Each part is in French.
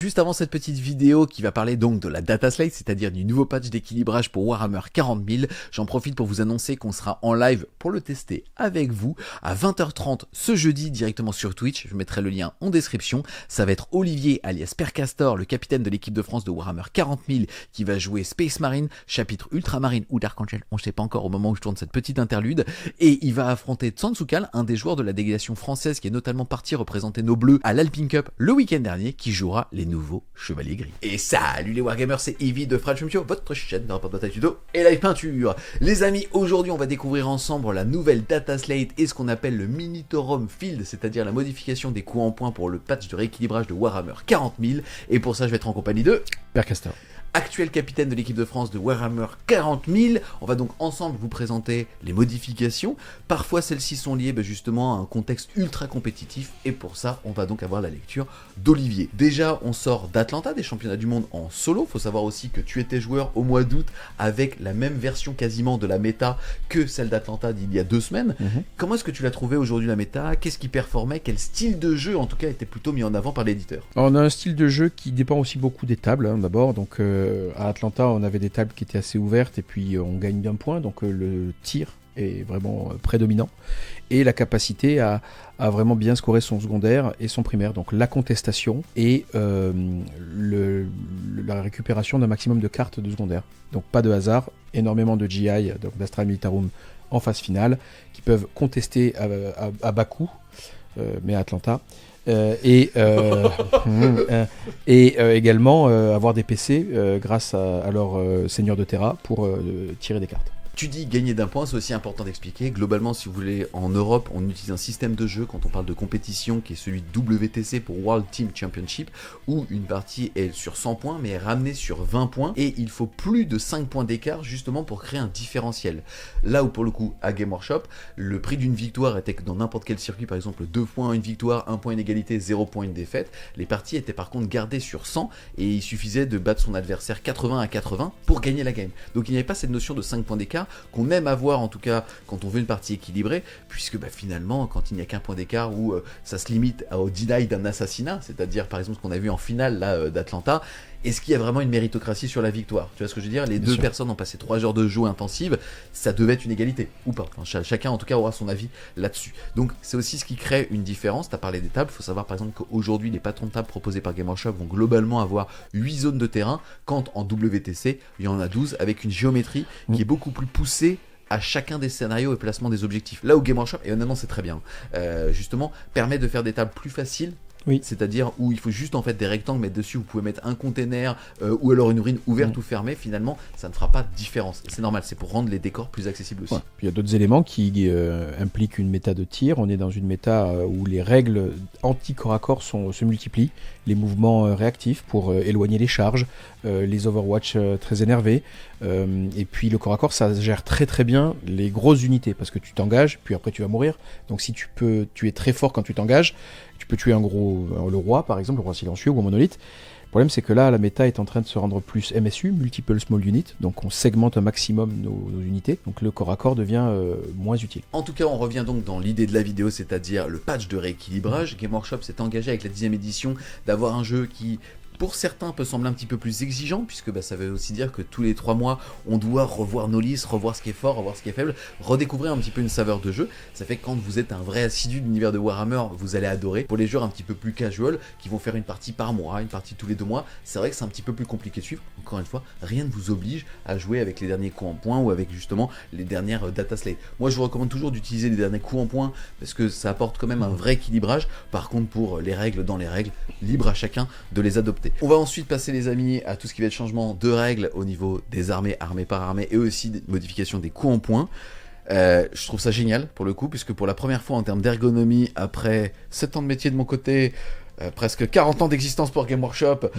Juste avant cette petite vidéo qui va parler donc de la data slate, c'est-à-dire du nouveau patch d'équilibrage pour Warhammer 40 000, j'en profite pour vous annoncer qu'on sera en live pour le tester avec vous à 20h30 ce jeudi directement sur Twitch. Je mettrai le lien en description. Ça va être Olivier alias Percastor, le capitaine de l'équipe de France de Warhammer 40 000 qui va jouer Space Marine, chapitre Ultramarine ou Dark Angel, on ne sait pas encore au moment où je tourne cette petite interlude, et il va affronter Tsansukal, un des joueurs de la délégation française qui est notamment parti représenter nos bleus à l'Alpine Cup le week-end dernier, qui jouera les nouveaux chevaliers gris. Et salut les Wargamers, c'est Evie de Frachumtio, votre chaîne de rapport de bataille tuto et live peinture. Les amis, aujourd'hui on va découvrir ensemble la nouvelle data slate et ce qu'on appelle le Minitorum Field, c'est-à-dire la modification des coups en points pour le patch de rééquilibrage de Warhammer 40 000. Et pour ça je vais être en compagnie de Percastor, actuel capitaine de l'équipe de France de Warhammer 40 000. On va donc ensemble vous présenter les modifications. Parfois celles-ci sont liées justement à un contexte ultra compétitif et pour ça on va donc avoir la lecture d'Olivier. Déjà on sort d'Atlanta, des championnats du monde en solo. Faut savoir aussi que tu étais joueur au mois d'août avec la même version quasiment de la méta que celle d'Atlanta d'il y a 2 semaines. Comment est-ce que tu l'as trouvé aujourd'hui la méta? Qu'est-ce qui performait? Quel style de jeu en tout cas était plutôt mis en avant par l'éditeur? on a un style de jeu qui dépend aussi beaucoup des tables d'abord, donc à Atlanta on avait des tables qui étaient assez ouvertes et puis on gagne d'un point, donc le tir est vraiment prédominant et la capacité à vraiment bien scorer son secondaire et son primaire, donc la contestation et la récupération d'un maximum de cartes de secondaire, donc pas de hasard, énormément de GI, donc d'Astral Militarum en phase finale qui peuvent contester à bas coût, mais à Atlanta. Également avoir des PC grâce à leur seigneur de Terra pour tirer des cartes. Tu dis gagner d'un point, c'est aussi important d'expliquer. Globalement, si vous voulez, en Europe, on utilise un système de jeu quand on parle de compétition qui est celui de WTC pour World Team Championship, où une partie est sur 100 points mais est ramenée sur 20 points et il faut plus de 5 points d'écart justement pour créer un différentiel. Là où pour le coup, à Game Workshop, le prix d'une victoire était que dans n'importe quel circuit, par exemple 2 points une victoire, 1 point une égalité, 0 point une défaite, les parties étaient par contre gardées sur 100 et il suffisait de battre son adversaire 80 à 80 pour gagner la game. Donc il n'y avait pas cette notion de 5 points d'écart qu'on aime avoir en tout cas quand on veut une partie équilibrée, puisque finalement quand il n'y a qu'un point d'écart où ça se limite au deny d'un assassinat, c'est-à-dire par exemple ce qu'on a vu en finale là d'Atlanta, est-ce qu'il y a vraiment une méritocratie sur la victoire? Tu vois ce que je veux dire? Les deux personnes ont passé 3 heures de jeu intensive, ça devait être une égalité, ou pas. Enfin, chacun en tout cas aura son avis là-dessus. Donc c'est aussi ce qui crée une différence. Tu as parlé des tables, il faut savoir par exemple qu'aujourd'hui les patrons de tables proposés par Game Workshop vont globalement avoir 8 zones de terrain, quand en WTC il y en a 12, avec une géométrie qui est beaucoup plus poussée à chacun des scénarios et placement des objectifs. Là où Game Workshop, et honnêtement c'est très bien, justement permet de faire des tables plus faciles. Oui. C'est-à-dire où il faut juste en fait des rectangles, mettre dessus, vous pouvez mettre un container ou alors une urine ouverte ou fermée, finalement ça ne fera pas de différence. Et c'est normal, c'est pour rendre les décors plus accessibles aussi. Ouais. Puis il y a d'autres éléments qui impliquent une méta de tir. On est dans une méta où les règles anti-corps à corps se multiplient, les mouvements réactifs pour éloigner les charges, les Overwatch très énervés, et puis le corps à corps ça gère très très bien les grosses unités parce que tu t'engages, puis après tu vas mourir. Donc si tu es très fort quand tu t'engages, tu peux tuer le roi par exemple, le roi silencieux ou un monolithe. Le problème c'est que là la méta est en train de se rendre plus MSU, Multiple Small Unit, donc on segmente un maximum nos unités, donc le corps à corps devient moins utile. En tout cas on revient donc dans l'idée de la vidéo, c'est-à-dire le patch de rééquilibrage. Game Workshop s'est engagé avec la 10e édition d'avoir un jeu qui pour certains peut sembler un petit peu plus exigeant, puisque ça veut aussi dire que tous les 3 mois on doit revoir nos listes, revoir ce qui est fort, revoir ce qui est faible, redécouvrir un petit peu une saveur de jeu. Ça fait que quand vous êtes un vrai assidu de l'univers de Warhammer, vous allez adorer. Pour les joueurs un petit peu plus casual, qui vont faire une partie par mois, une partie tous les 2 mois, c'est vrai que c'est un petit peu plus compliqué de suivre. Encore une fois, rien ne vous oblige à jouer avec les derniers coups en points ou avec justement les dernières data slates. Moi je vous recommande toujours d'utiliser les derniers coups en points parce que ça apporte quand même un vrai équilibrage. Par contre pour les règles dans les règles, libre à chacun de les adopter. On va ensuite passer les amis à tout ce qui va être changement de règles au niveau des armées, armée par armée, et aussi des modifications des coups en points. Je trouve ça génial pour le coup, puisque pour la première fois en termes d'ergonomie, après 7 ans de métier de mon côté, presque 40 ans d'existence pour Game Workshop,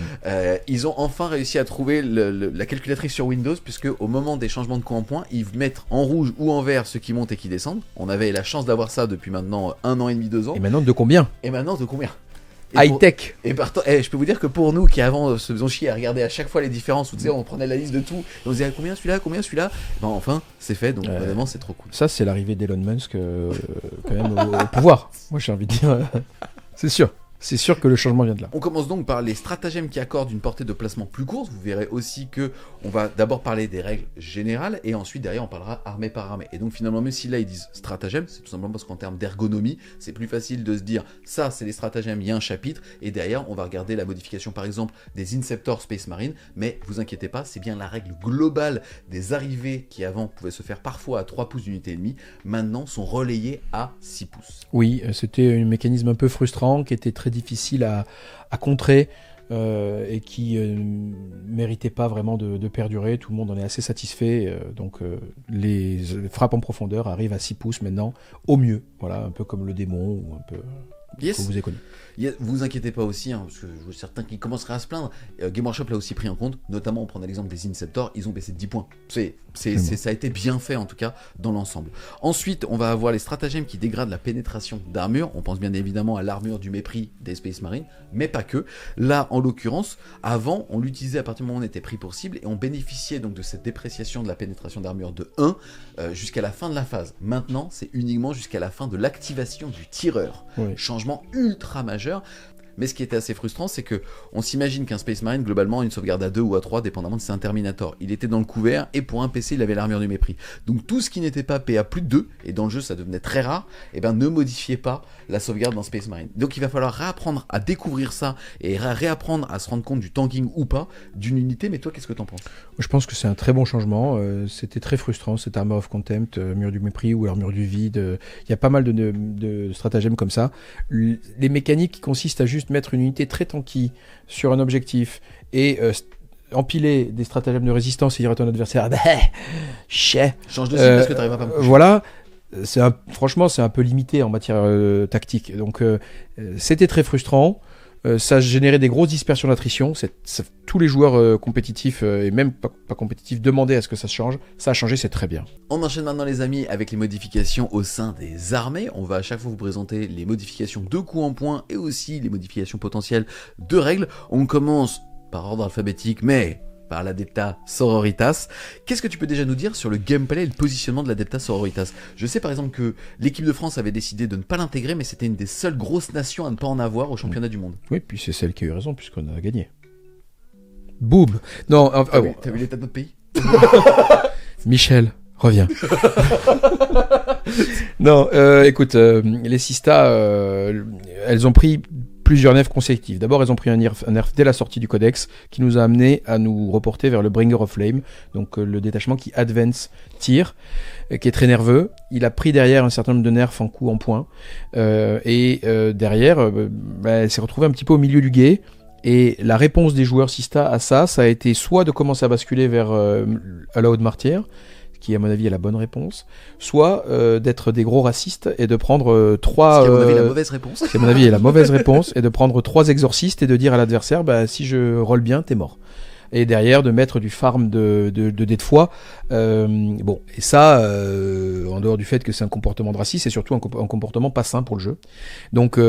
ils ont enfin réussi à trouver la calculatrice sur Windows, puisque au moment des changements de coups en points, ils mettent en rouge ou en vert ceux qui montent et qui descendent. On avait la chance d'avoir ça depuis maintenant 1 an et demi, 2 ans. Et maintenant de combien? High-tech. Je peux vous dire que pour nous qui avant se faisions chier à regarder à chaque fois les différences, où tu sais, on prenait la liste de tout, et on se disait combien celui-là, enfin c'est fait, donc vraiment c'est trop cool. Ça c'est l'arrivée d'Elon Musk quand même au pouvoir. Moi j'ai envie de dire, c'est sûr. C'est sûr que le changement vient de là. On commence donc par les stratagèmes qui accordent une portée de placement plus courte. Vous verrez aussi que on va d'abord parler des règles générales et ensuite derrière on parlera armée par armée. Et donc finalement même si là ils disent stratagèmes, c'est tout simplement parce qu'en termes d'ergonomie, c'est plus facile de se dire ça c'est les stratagèmes, il y a un chapitre et derrière on va regarder la modification par exemple des Inceptor Space Marine. Mais vous inquiétez pas, c'est bien la règle globale des arrivées qui avant pouvaient se faire parfois à 3 pouces d'unité ennemie, maintenant sont relayées à 6 pouces. Oui, c'était un mécanisme un peu frustrant qui était très difficile à contrer et qui méritait pas vraiment de perdurer. Tout le monde en est assez satisfait. Donc les frappes en profondeur arrivent à 6 pouces maintenant, au mieux. Voilà, un peu comme le démon ou un peu... Yes. Que vous avez connu. Vous inquiétez pas aussi, hein, parce que je vois certains qui commenceraient à se plaindre. Game Workshop l'a aussi pris en compte, notamment on prend l'exemple des Inceptor, ils ont baissé de 10 points. Ça a été bien fait en tout cas dans l'ensemble. Ensuite, on va avoir les stratagèmes qui dégradent la pénétration d'armure. On pense bien évidemment à l'armure du mépris des Space Marines, mais pas que. Là, en l'occurrence, avant, on l'utilisait à partir du moment où on était pris pour cible et on bénéficiait donc de cette dépréciation de la pénétration d'armure de 1 jusqu'à la fin de la phase. Maintenant, c'est uniquement jusqu'à la fin de l'activation du tireur. Oui. Changement ultra majeur. Mais ce qui était assez frustrant, c'est que on s'imagine qu'un Space Marine, globalement, a une sauvegarde à 2 ou à 3, dépendamment de c'est un Terminator. Il était dans le couvert, et pour un PC, il avait l'armure du mépris. Donc tout ce qui n'était pas PA plus de 2, et dans le jeu ça devenait très rare, et ben ne modifiez pas la sauvegarde dans Space Marine. Donc il va falloir réapprendre à découvrir ça, et réapprendre à se rendre compte du tanking ou pas d'une unité. Mais toi, qu'est-ce que t'en penses ? Je pense que c'est un très bon changement. C'était très frustrant, cette Armor of Contempt, mur du mépris ou l'armure du vide. Il y a pas mal de stratagèmes comme ça. Les mécaniques qui consistent à juste mettre une unité très tanky sur un objectif et empiler des stratagèmes de résistance et dire à ton adversaire change de cible parce que t'arrives pas à me coucher. Voilà. Franchement, c'est un peu limité en matière tactique. Donc, c'était très frustrant. Ça générait des grosses dispersions d'attrition. Tous les joueurs compétitifs et même pas compétitifs demandaient à ce que ça change. Ça a changé, c'est très bien. On enchaîne maintenant les amis avec les modifications au sein des armées. On va à chaque fois vous présenter les modifications de coups en point et aussi les modifications potentielles de règles. On commence par ordre alphabétique mais par l'Adepta Sororitas. Qu'est-ce que tu peux déjà nous dire sur le gameplay et le positionnement de l'Adepta Sororitas ? Je sais par exemple que l'équipe de France avait décidé de ne pas l'intégrer, mais c'était une des seules grosses nations à ne pas en avoir au championnat du monde. Oui, puis c'est celle qui a eu raison puisqu'on a gagné. Boum. Non, t'as vu l'état de notre pays ? Michel, reviens. Non, écoute, les Sistas, elles ont pris plusieurs nerfs consécutifs. D'abord, elles ont pris un nerf dès la sortie du codex qui nous a amené à nous reporter vers le Bringer of Flame, donc le détachement qui advance tir, qui est très nerveux. Il a pris derrière un certain nombre de nerfs en coup en point, et derrière, elle s'est retrouvée un petit peu au milieu du guet. Et la réponse des joueurs Sista à ça a été soit de commencer à basculer vers Allowed Martyr, qui à mon avis est la bonne réponse, soit d'être des gros racistes et de prendre 3... Ce qui à mon avis est la mauvaise réponse. Qui à mon avis est la mauvaise réponse, et de prendre 3 exorcistes et de dire à l'adversaire, bah si je roll bien, t'es mort. Et derrière de mettre du farm de dés de foi. Bon, et ça, en dehors du fait que c'est un comportement de raciste, c'est surtout un comportement pas sain pour le jeu. Donc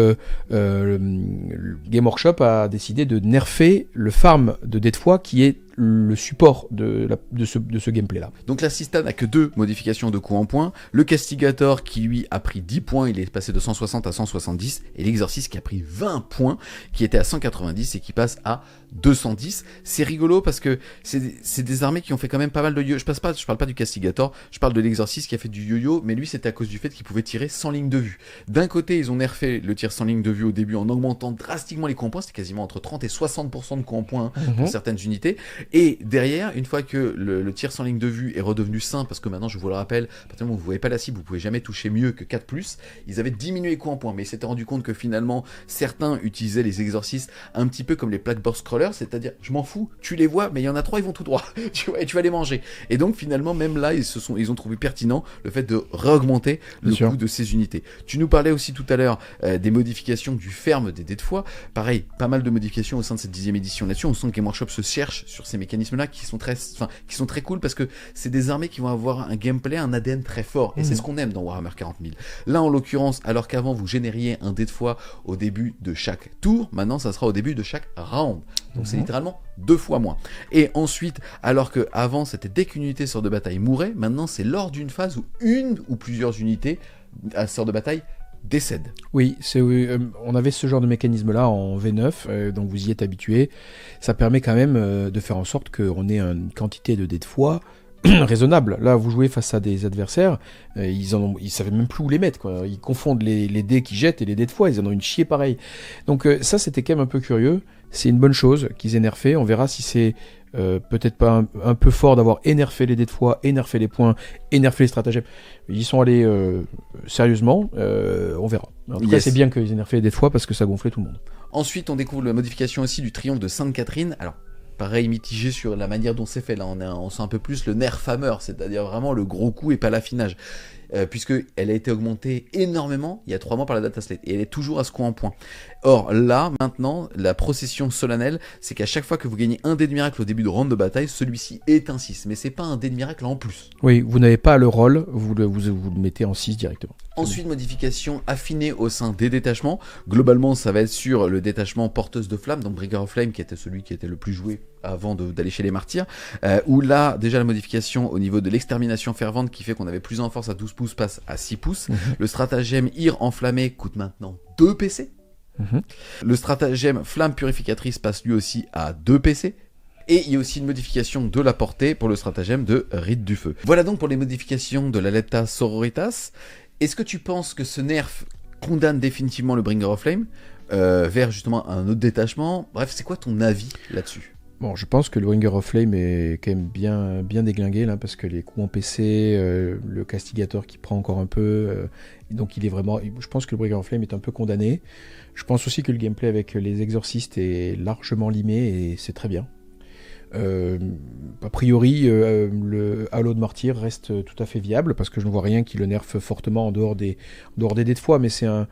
Game Workshop a décidé de nerfer le farm de dés de foi qui est le support de ce gameplay-là. Donc la Sista n'a que 2 modifications de coups en point. Le Castigator qui lui a pris 10 points, il est passé de 160 à 170. Et l'Exorciste qui a pris 20 points, qui était à 190 et qui passe à 210. C'est rigolo parce que c'est des armées qui ont fait quand même pas mal de yo-yo. Je parle pas du Castigator, je parle de l'Exorciste qui a fait du yo-yo, mais lui c'était à cause du fait qu'il pouvait tirer sans ligne de vue. D'un côté, ils ont nerfé le tir sans ligne de vue au début en augmentant drastiquement les coups en point, c'était quasiment entre 30 et 60% de coups en point pour certaines unités. Et derrière, une fois que le tir sans ligne de vue est redevenu sain, parce que maintenant, je vous le rappelle, à partir du moment où vous voyez pas la cible, vous pouvez jamais toucher mieux que 4+, ils avaient diminué les coups en point, mais ils s'étaient rendu compte que finalement, certains utilisaient les exorcistes un petit peu comme les plaqueboard scrollers, c'est-à-dire, je m'en fous, tu les vois, mais il y en a 3, ils vont tout droit, tu vois, et tu vas les manger. Et donc, finalement, même là, ils ont trouvé pertinent le fait de réaugmenter le coût de ces unités. Tu nous parlais aussi tout à l'heure des modifications du ferme des dés de foi. Pareil, pas mal de modifications au sein de cette 10e édition là-dessus. On sent que Game Workshop se cherche sur ces mécanismes-là qui sont très cool parce que c'est des armées qui vont avoir un gameplay, un ADN très fort. Et c'est ce qu'on aime dans Warhammer 40 000. Là, en l'occurrence, alors qu'avant, vous génériez un dé de foi au début de chaque tour, maintenant, ça sera au début de chaque round. Donc, c'est littéralement 2 fois moins. Et ensuite, alors que avant c'était dès qu'une unité sort de bataille mourait, maintenant, c'est lors d'une phase où une ou plusieurs unités sort de bataille décède. Oui, on avait ce genre de mécanisme-là en V9, donc vous y êtes habitué. Ça permet quand même de faire en sorte qu'on ait une quantité de dés de foi raisonnable. Là, vous jouez face à des adversaires, ils savaient même plus où les mettre, quoi. Ils confondent les dés qu'ils jettent et les dés de foi, ils en ont une chier pareille. Donc ça, c'était quand même un peu curieux. C'est une bonne chose qu'ils aient nerfé. On verra si c'est peut-être pas un peu fort d'avoir énervé les dés de foi, énervé les points, énervé les stratagèmes. Ils y sont allés sérieusement, on verra. En tout cas, c'est bien qu'ils aient nerfé les dés de foi parce que ça gonflait tout le monde. Ensuite, on découvre la modification aussi du triomphe de Sainte-Catherine. Alors, pareil, mitigé sur la manière dont c'est fait. Là, on sent un peu plus le nerf hammer, c'est-à-dire vraiment le gros coup et pas l'affinage. Puisqu'elle a été augmentée énormément il y a 3 mois par la data slate. Et elle est toujours à ce coup en point. Or, là, maintenant, la procession solennelle, c'est qu'à chaque fois que vous gagnez un dé de miracle au début de round de bataille, celui-ci est un 6. Mais c'est pas un dé de miracle en plus. Oui, vous n'avez pas le roll, vous le mettez en 6 directement. Ensuite, modification affinée au sein des détachements. Globalement, ça va être sur le détachement porteuse de flamme, donc Bringer of Flame, qui était celui qui était le plus joué avant d'aller chez les martyrs. Où là, déjà la modification au niveau de l'extermination fervente, qui fait qu'on avait plus en force à 12 pouces, passe à 6 pouces. Le stratagème IR enflammé coûte maintenant 2 PC. Le stratagème flamme purificatrice passe lui aussi à 2 PC. Et il y a aussi une modification de la portée pour le stratagème de Rite du Feu. Voilà donc pour les modifications de la Lepta Sororitas. Est-ce que tu penses que ce nerf condamne définitivement le Bringer of Flame vers justement un autre détachement? Bref, c'est quoi ton avis là-dessus? Bon, je pense que le Bringer of Flame est quand même bien déglingué là, parce que les coups en PC, le castigateur qui prend encore un peu, donc il est vraiment. Je pense que le Bringer of Flame est un peu condamné. Je pense aussi que le gameplay avec les exorcistes est largement limé et c'est très bien. A priori, le Halo de Martyr reste tout à fait viable parce que je ne vois rien qui le nerfe fortement en dehors des dés de foi, mais c'est un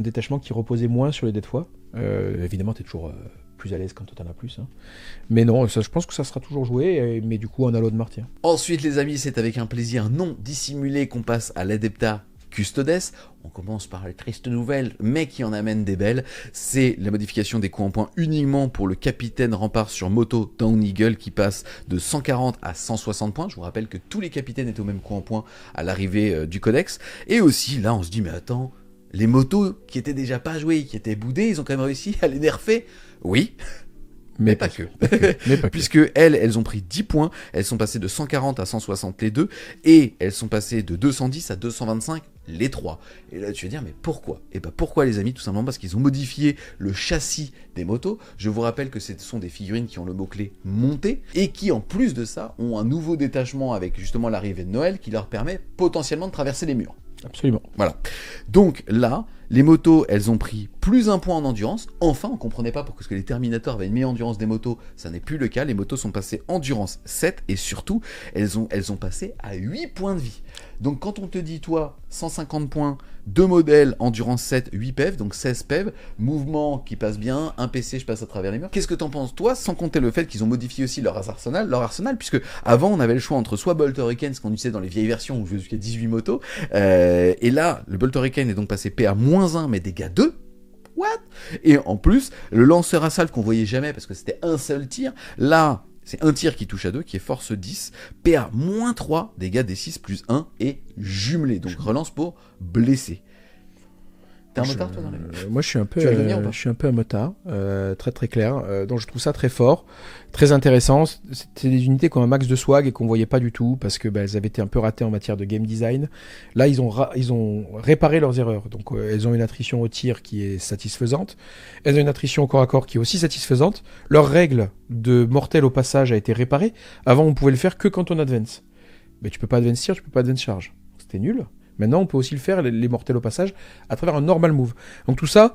détachement qui reposait moins sur les dés de foi. Évidemment, tu es toujours plus à l'aise quand tu en as plus. Hein. Mais non, je pense que ça sera toujours joué, mais du coup en Halo de Martyr. Ensuite, les amis, c'est avec un plaisir non dissimulé qu'on passe à l'Adepta Custodes. On commence par les tristes nouvelles, mais qui en amènent des belles. C'est la modification des coups en point uniquement pour le capitaine rempart sur moto Down Eagle qui passe de 140 à 160 points. Je vous rappelle que tous les capitaines étaient au même coup en point à l'arrivée du codex. Et aussi, là, on se dit, mais attends, les motos qui étaient déjà pas jouées, qui étaient boudées, ils ont quand même réussi à les nerfer. Oui. Mais pas que. Puisque elles ont pris 10 points, elles sont passées de 140 à 160 les deux, et elles sont passées de 210 à 225 les 3. Et là tu vas dire, mais pourquoi? Et bah pourquoi les amis? Tout simplement parce qu'ils ont modifié le châssis des motos. Je vous rappelle que ce sont des figurines qui ont le mot-clé monté, et qui en plus de ça, ont un nouveau détachement avec justement l'arrivée de Noël qui leur permet potentiellement de traverser les murs. Absolument. Voilà. Donc là, les motos, elles ont pris plus 1 point en endurance. Enfin, on comprenait pas pourquoi les Terminators avaient une meilleure endurance des motos. Ça n'est plus le cas. Les motos sont passées endurance 7 et surtout, elles ont passé à 8 points de vie. Donc quand on te dit, toi, 150 points, 2 modèles, endurance 7, 8 PEV, donc 16 PEV, mouvement qui passe bien, un PC, je passe à travers les murs. Qu'est-ce que t'en penses, toi, sans compter le fait qu'ils ont modifié aussi leur arsenal, puisque avant, on avait le choix entre soit Bolt Hurricane, ce qu'on utilisait dans les vieilles versions, où je jouais jusqu'à 18 motos, et là, le Bolt Hurricane est donc passé PA-1, mais dégâts 2. What? Et en plus, le lanceur à salve qu'on voyait jamais, parce que c'était un seul tir, là, c'est un tir qui touche à 2, qui est force 10, PA-3, dégâts D6 plus 1, et jumelé, donc relance pour blesser. T'es un motard, toi, dans les... Moi, je suis un peu un motard, très très clair. Donc, je trouve ça très fort, très intéressant. C'est des unités qui ont un max de swag et qu'on voyait pas du tout parce que elles avaient été un peu ratées en matière de game design. Là, ils ont réparé leurs erreurs. Donc, elles ont une attrition au tir qui est satisfaisante. Elles ont une attrition au corps à corps qui est aussi satisfaisante. Leur règle de mortel au passage a été réparée. Avant, on pouvait le faire que quand on advance. Mais tu peux pas advance tir, tu peux pas advance charge. C'était nul. Maintenant, on peut aussi le faire, les mortels au passage, à travers un normal move. Donc tout ça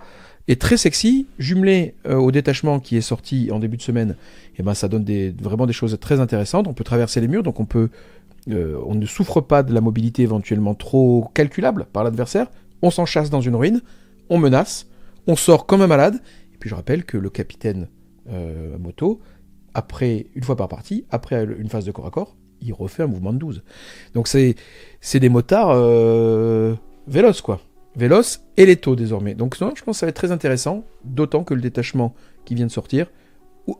est très sexy, jumelé au détachement qui est sorti en début de semaine. Et ben, ça donne vraiment des choses très intéressantes. On peut traverser les murs, donc on ne souffre pas de la mobilité éventuellement trop calculable par l'adversaire. On s'enchasse dans une ruine, on menace, on sort comme un malade. Et puis je rappelle que le capitaine moto, une fois par partie, après une phase de corps à corps, il refait un mouvement de 12. Donc c'est des motards véloces, quoi. Véloces et létaux, désormais. Donc non, je pense que ça va être très intéressant, d'autant que le détachement qui vient de sortir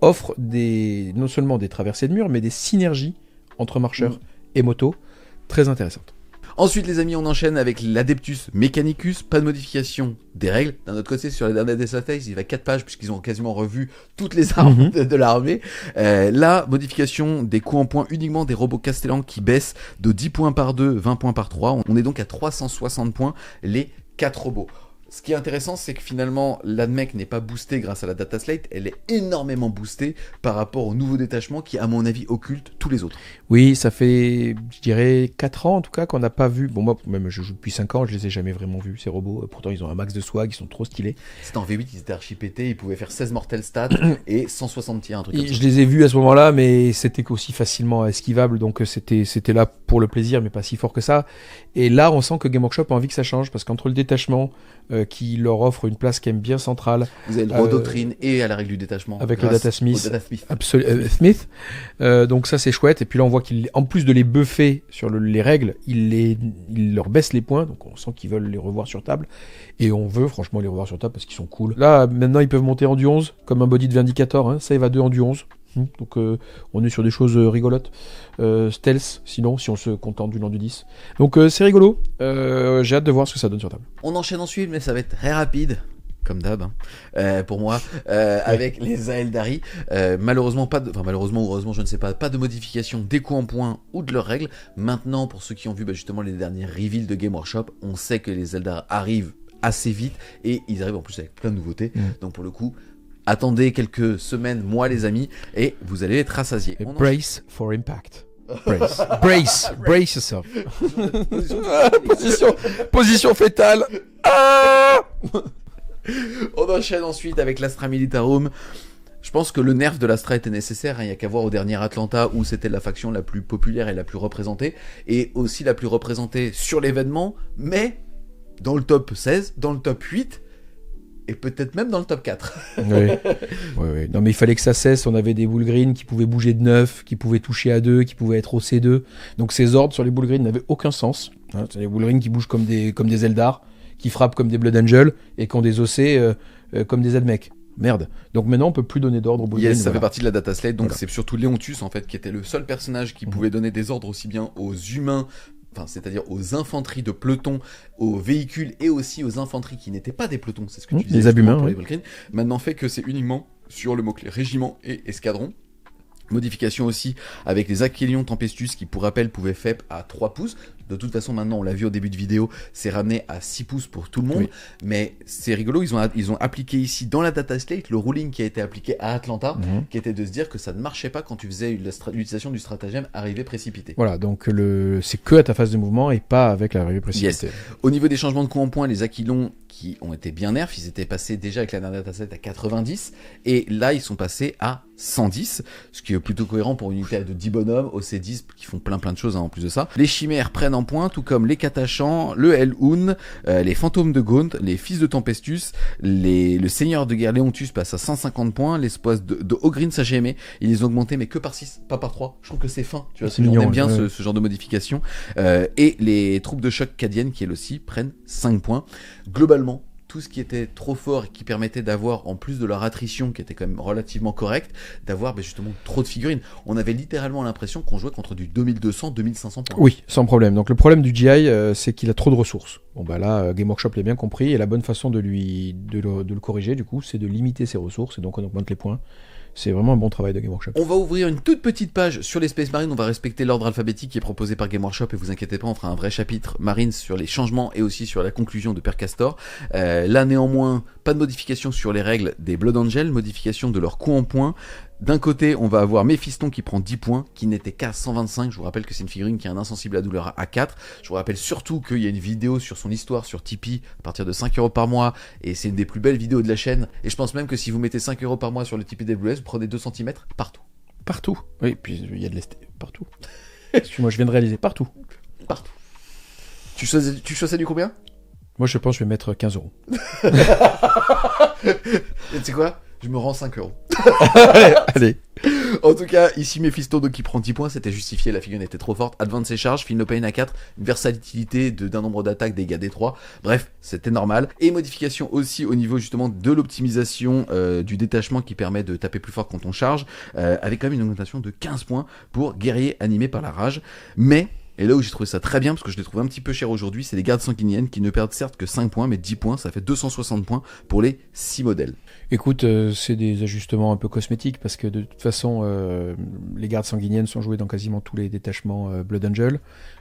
offre non seulement des traversées de murs, mais des synergies entre marcheurs et motos très intéressantes. Ensuite, les amis, on enchaîne avec l'Adeptus Mechanicus. Pas de modification des règles. D'un autre côté, sur les derniers Death il va 4 pages puisqu'ils ont quasiment revu toutes les armes de l'armée. La modification des coups en points, uniquement des robots castellans qui baissent de 10 points par 2, 20 points par 3. On est donc à 360 points les 4 robots. Ce qui est intéressant, c'est que finalement, l'ADMEC n'est pas boostée grâce à la data slate, elle est énormément boostée par rapport au nouveau détachement qui, à mon avis, occulte tous les autres. Oui, ça fait, je dirais, 4 ans en tout cas qu'on n'a pas vu. Bon, moi, même je joue depuis 5 ans, je les ai jamais vraiment vus, ces robots. Pourtant, ils ont un max de swag, ils sont trop stylés. C'était en V8, ils étaient archi pétés, ils pouvaient faire 16 mortel stats et 160 tirs, un truc comme ça. Je les ai vus à ce moment-là, mais c'était aussi facilement esquivable, donc c'était là pour le plaisir, mais pas si fort que ça. Et là, on sent que Game Workshop a envie que ça change, parce qu'entre le détachement, qui leur offre une place quand même bien centrale. Vous avez le droit aux doctrines et à la règle du détachement. Avec le Data Smith. Smith. Donc ça c'est chouette. Et puis là on voit qu'en plus de les buffer sur les règles, il leur baisse les points. Donc on sent qu'ils veulent les revoir sur table. Et on veut franchement les revoir sur table parce qu'ils sont cool. Là maintenant ils peuvent monter en du 11 comme un body de Vindicator. Hein. Ça il va 2 en du 11. Donc on est sur des choses rigolotes. Stealth, sinon, si on se contente du land du 10. Donc c'est rigolo. J'ai hâte de voir ce que ça donne sur table. On enchaîne ensuite, mais ça va être très rapide. Comme d'hab, pour moi, avec les Aeldari. Malheureusement, malheureusement ou heureusement, je ne sais pas de modification des coups en points ou de leurs règles. Maintenant, pour ceux qui ont vu justement les derniers reveals de Game Workshop, on sait que les Aeldari arrivent assez vite et ils arrivent en plus avec plein de nouveautés. Donc pour le coup, attendez quelques semaines, mois les amis, et vous allez être rassasiés. Brace for impact. Brace yourself. Position fétale. On enchaîne ensuite avec l'Astra Militarum. Je pense que le nerf de l'Astra était nécessaire, il n'y a qu'à voir au dernier Atlanta où c'était la faction la plus populaire et la plus représentée, et aussi la plus représentée sur l'événement, mais dans le top 16, dans le top 8, et peut-être même dans le top 4. Oui. Non mais il fallait que ça cesse, on avait des bullgreen qui pouvaient bouger de 9, qui pouvaient toucher à 2, qui pouvaient être au C2, donc ces ordres sur les bullgreen n'avaient aucun sens. C'est des bullgreen qui bougent comme des Eldar, qui frappent comme des Blood Angel, et qui ont des OC comme des Admech. Merde. Donc maintenant on peut plus donner d'ordre au bullgreen. Yes, ça fait partie de la data slate, donc c'est surtout Leontus en fait qui était le seul personnage qui pouvait donner des ordres aussi bien aux humains, c'est-à-dire aux infanteries de peloton, aux véhicules et aussi aux infanteries qui n'étaient pas des pelotons, c'est ce que tu disais. Les abhumains, pour les Valkyries. Maintenant fait que c'est uniquement sur le mot-clé régiment et escadron. Modification aussi avec les Achelion Tempestus qui pour rappel pouvaient FEP à 3 pouces. De toute façon maintenant on l'a vu au début de vidéo, c'est ramené à 6 pouces pour tout le monde. Oui. Mais c'est rigolo, ils ont appliqué ici dans la data slate le ruling qui a été appliqué à Atlanta, qui était de se dire que ça ne marchait pas quand tu faisais l'utilisation du stratagème arrivée précipitée. Voilà, donc c'est que à ta phase de mouvement et pas avec l'arrivée précipitée. Yes. Au niveau des changements de coups en points, les Achelion qui ont été bien nerfs, ils étaient passés déjà avec la dernière data slate à 90 et là ils sont passés à 110, ce qui est plutôt cohérent pour une unité de 10 bonhommes, OC10 qui font plein de choses en plus de ça. Les chimères prennent en point, tout comme les Katachans, le Elhoun, les fantômes de Gaunt, les fils de Tempestus, le seigneur de guerre Leontus passe à 150 points, l'espoise de Ogrin, ça j'ai aimé, ils les ont augmentés mais que par 6, pas par 3, je trouve que c'est fin, tu vois, on aime bien ce genre de modification, et les troupes de choc cadiennes qui elles aussi prennent 5 points. Globalement, tout ce qui était trop fort et qui permettait d'avoir, en plus de leur attrition qui était quand même relativement correcte, d'avoir justement trop de figurines. On avait littéralement l'impression qu'on jouait contre du 2200-2500 points. Oui, sans problème. Donc le problème du GI, c'est qu'il a trop de ressources. Bon bah là, Game Workshop l'a bien compris, et la bonne façon de le corriger, du coup, c'est de limiter ses ressources, et donc on augmente les points. C'est vraiment un bon travail de Game Workshop. On va ouvrir une toute petite page sur les Space Marines, on va respecter l'ordre alphabétique qui est proposé par Game Workshop et vous inquiétez pas, on fera un vrai chapitre Marines sur les changements et aussi sur la conclusion de Père Castor. Là néanmoins, pas de modification sur les règles des Blood Angel, modification de leur coup en points. D'un côté, on va avoir Méphiston qui prend 10 points, qui n'était qu'à 125. Je vous rappelle que c'est une figurine qui a un insensible à douleur à 4. Je vous rappelle surtout qu'il y a une vidéo sur son histoire sur Tipeee à partir de 5€ par mois. Et c'est une des plus belles vidéos de la chaîne. Et je pense même que si vous mettez 5€ par mois sur le Tipeee d'FWS, vous prenez 2 cm partout. Partout. Oui, puis il y a de l'est partout. Moi, je viens de réaliser partout. Partout. Tu choisis du combien? Moi, je pense que je vais mettre 15€. Et tu sais quoi? Je me rends 5€. Allez. En tout cas, ici Mephisto qui prend 10 points, c'était justifié, la figurine était trop forte. Advance ses charges, Feel No Pain à 4, une versatilité d'un nombre d'attaques, dégâts D3. Bref, c'était normal. Et modification aussi au niveau justement de l'optimisation du détachement qui permet de taper plus fort quand on charge, avec quand même une augmentation de 15 points pour guerrier animé par la rage. Mais Et là où j'ai trouvé ça très bien, parce que je l'ai trouvé un petit peu cher aujourd'hui, c'est les gardes sanguiniennes qui ne perdent certes que 5 points, mais 10 points, ça fait 260 points pour les 6 modèles. Écoute, c'est des ajustements un peu cosmétiques parce que de toute façon, les gardes sanguiniennes sont jouées dans quasiment tous les détachements Blood Angel.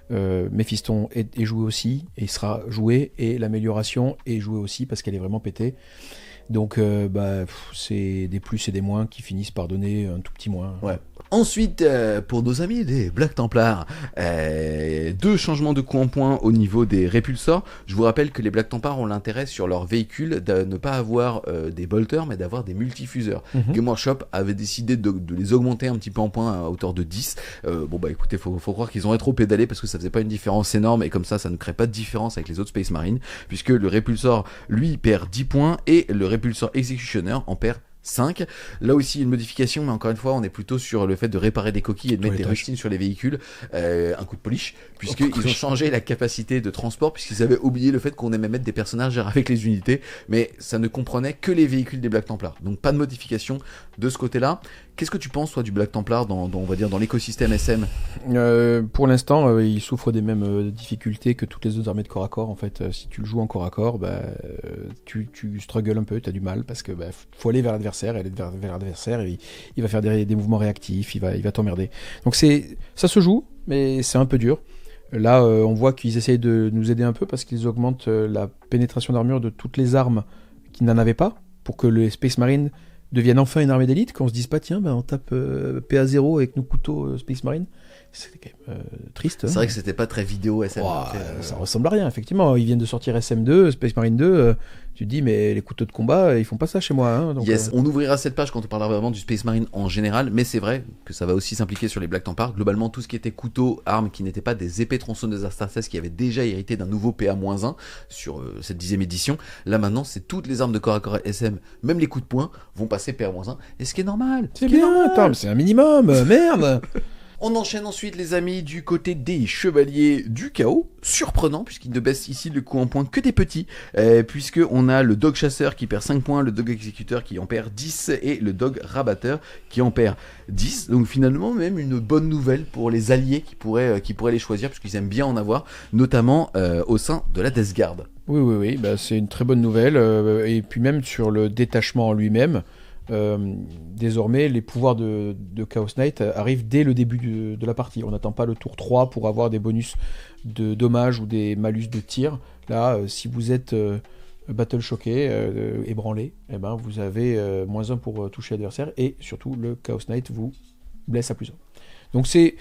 Mephiston est joué aussi, et il sera joué, et l'amélioration est jouée aussi parce qu'elle est vraiment pétée. Donc c'est des plus et des moins qui finissent par donner un tout petit moins. Ouais. Ensuite, pour nos amis les Black Templars, 2 changements de coup en point au niveau des répulsors. Je vous rappelle que les Black Templars ont l'intérêt sur leur véhicule de ne pas avoir des bolters, mais d'avoir des multifuseurs. Game Workshop avait décidé de les augmenter un petit peu en points à hauteur de 10. Écoutez, faut croire qu'ils ont rétro-pédalé parce que ça faisait pas une différence énorme, et comme ça ne crée pas de différence avec les autres Space Marines, puisque le répulsor, lui, perd 10 points, et le répulsor Executioner en perd 5. Là aussi une modification, mais encore une fois on est plutôt sur le fait de réparer des coquilles et de mettre des rustines sur les véhicules, un coup de polish, puisqu'ils ont changé la capacité de transport, puisqu'ils avaient oublié le fait qu'on aimait mettre des personnages avec les unités, mais ça ne comprenait que les véhicules des Black Templars, donc pas de modification de ce côté là. Qu'est-ce que tu penses toi du Black Templar dans on va dire dans l'écosystème SM? Pour l'instant il souffre des mêmes difficultés que toutes les autres armées de corps à corps en fait. Si tu le joues en corps à corps, tu struggles un peu, tu as du mal parce que faut aller vers l'adversaire, et aller vers l'adversaire, et il va faire des mouvements réactifs, il va t'emmerder. Donc ça se joue, mais c'est un peu dur. Là on voit qu'ils essayent de nous aider un peu parce qu'ils augmentent la pénétration d'armure de toutes les armes qui n'en avaient pas, pour que les Space Marines deviennent enfin une armée d'élite, qu'on se dise pas tiens on tape PA0 avec nos couteaux Space Marine. C'était quand même triste. C'est vrai que c'était pas très vidéo SM. Ça ressemble à rien, effectivement. Ils viennent de sortir SM2, Space Marine 2. Tu te dis, mais les couteaux de combat, ils font pas ça chez moi. Hein, donc, yes, on ouvrira cette page quand on parlera vraiment du Space Marine en général, mais c'est vrai que ça va aussi s'impliquer sur les Black Templars. Globalement, tout ce qui était couteaux, armes qui n'étaient pas des épées tronçonneuses Astartes, qui avaient déjà hérité d'un nouveau PA-1 sur cette 10e édition. Là maintenant, c'est toutes les armes de corps à corps SM, même les coups de poing, vont passer PA-1, et ce qui est normal. C'est bien, attends, c'est un minimum, merde. On enchaîne ensuite les amis du côté des chevaliers du chaos, surprenant puisqu'ils ne baissent ici le coup en point que des petits, puisque on a le dog chasseur qui perd 5 points, le dog exécuteur qui en perd 10 et le dog rabatteur qui en perd 10, donc finalement même une bonne nouvelle pour les alliés qui pourraient les choisir puisqu'ils aiment bien en avoir, notamment au sein de la Death Guard. Oui, c'est une très bonne nouvelle, et puis même sur le détachement en lui-même. Désormais, les pouvoirs de Chaos Knight arrivent dès le début de la partie. On n'attend pas le tour 3 pour avoir des bonus de dommages ou des malus de tir. Là, si vous êtes battle choqué, ébranlé, vous avez -1 pour toucher l'adversaire, et surtout le Chaos Knight vous blesse à +1. Donc c'est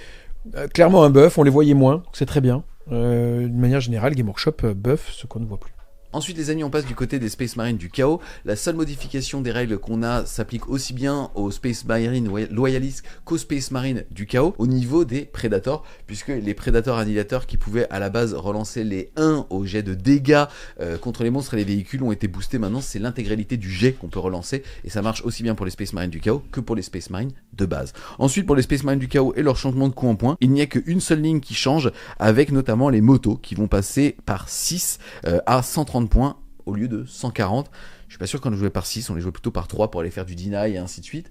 clairement un buff, on les voyait moins, c'est très bien. D'une manière générale, Game Workshop buff ce qu'on ne voit plus. Ensuite les amis, on passe du côté des Space Marines du chaos. La seule modification des règles qu'on a s'applique aussi bien aux Space Marines Loyalistes qu'aux Space Marines du chaos au niveau des Predators, puisque les Predators annihilateurs qui pouvaient à la base relancer les 1 au jet de dégâts contre les monstres et les véhicules ont été boostés. Maintenant c'est l'intégralité du jet qu'on peut relancer, et ça marche aussi bien pour les Space Marines du chaos que pour les Space Marines de base. Ensuite pour les Space Marines du chaos et leur changement de coup en point, il n'y a qu'une seule ligne qui change, avec notamment les motos qui vont passer par 6 à 130 points au lieu de 140. Je suis pas sûr qu'on les jouait par 6, on les jouait plutôt par 3 pour aller faire du deny et ainsi de suite.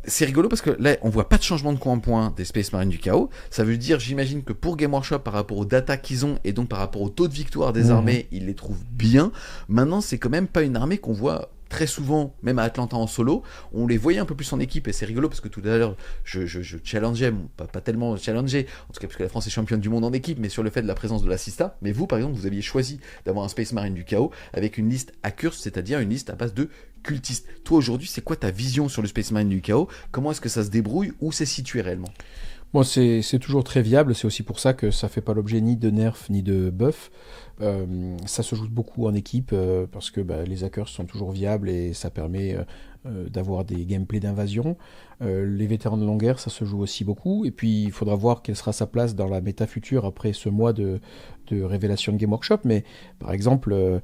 C'est rigolo parce que là on voit pas de changement de coup en point des Space Marines du chaos. Ça veut dire, j'imagine que pour Game Workshop, par rapport aux data qu'ils ont et donc par rapport au taux de victoire des armées, ils les trouvent bien. Maintenant c'est quand même pas une armée qu'on voit très souvent, même à Atlanta en solo. On les voyait un peu plus en équipe, et c'est rigolo parce que tout à l'heure je challengeais, pas tellement challenger, en tout cas parce que la France est championne du monde en équipe, mais sur le fait de la présence de l'assista. Mais vous par exemple, vous aviez choisi d'avoir un Space Marine du chaos avec une liste à curse, c'est-à-dire une liste à base de cultistes. Toi aujourd'hui, c'est quoi ta vision sur le Space Marine du chaos? Comment est-ce que ça se débrouille? Où c'est situé réellement? Bon, c'est toujours très viable, c'est aussi pour ça que ça fait pas l'objet ni de nerf ni de buff. Ça se joue beaucoup en équipe parce que les hackers sont toujours viables et ça permet d'avoir des gameplays d'invasion. Les vétérans de longue guerre, ça se joue aussi beaucoup, et puis il faudra voir quelle sera sa place dans la méta future après ce mois de révélation de Game Workshop. Mais par exemple,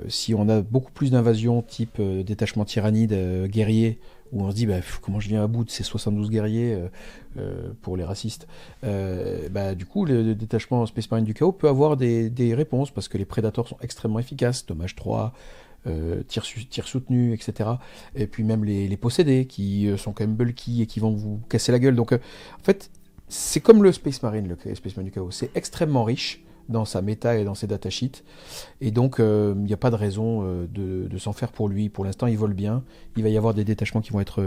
si on a beaucoup plus d'invasions type détachement tyrannide guerrier, où on se dit comment je viens à bout de ces 72 guerriers pour les racistes, du coup le détachement Space Marine du chaos peut avoir des réponses, parce que les prédateurs sont extrêmement efficaces, dommage 3, tir soutenu, etc. Et puis même les possédés qui sont quand même bulky et qui vont vous casser la gueule. Donc en fait c'est comme le Space Marine, le Space Marine du chaos. C'est extrêmement riche dans sa méta et dans ses datasheets. Et donc, il n'y a pas de raison de s'en faire pour lui. Pour l'instant, il vole bien. Il va y avoir des détachements qui vont être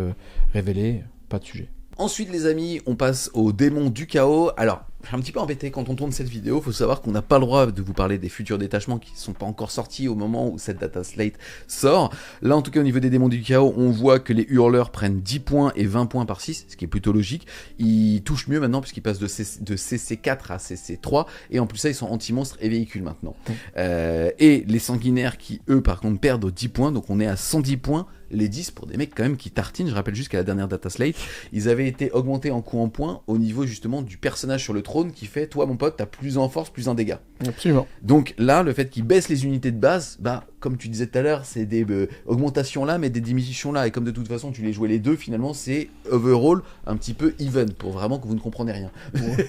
révélés. Pas de sujet. Ensuite, les amis, on passe au démon du chaos. Alors, je suis un petit peu embêté quand on tourne cette vidéo. Faut savoir qu'on n'a pas le droit de vous parler des futurs détachements qui ne sont pas encore sortis au moment où cette data slate sort. Là, en tout cas, au niveau des démons du chaos, on voit que les hurleurs prennent 10 points et 20 points par 6, ce qui est plutôt logique. Ils touchent mieux maintenant puisqu'ils passent de CC4 à CC3. Et en plus, ça, ils sont anti-monstres et véhicules maintenant. Et les sanguinaires qui, eux, par contre, perdent 10 points. Donc, on est à 110 points. Les 10 pour des mecs quand même qui tartinent. Je rappelle juste qu'à la dernière data slate, ils avaient été augmentés en coup en point au niveau justement du personnage sur le trône qui fait, toi mon pote, t'as plus en force, plus en dégâts. Absolument. Donc là, le fait qu'ils baissent les unités de base, bah comme tu disais tout à l'heure, c'est des augmentations là, mais des diminutions là. Et comme de toute façon, tu les jouais les deux, finalement, c'est overall un petit peu even pour vraiment que vous ne comprenez rien.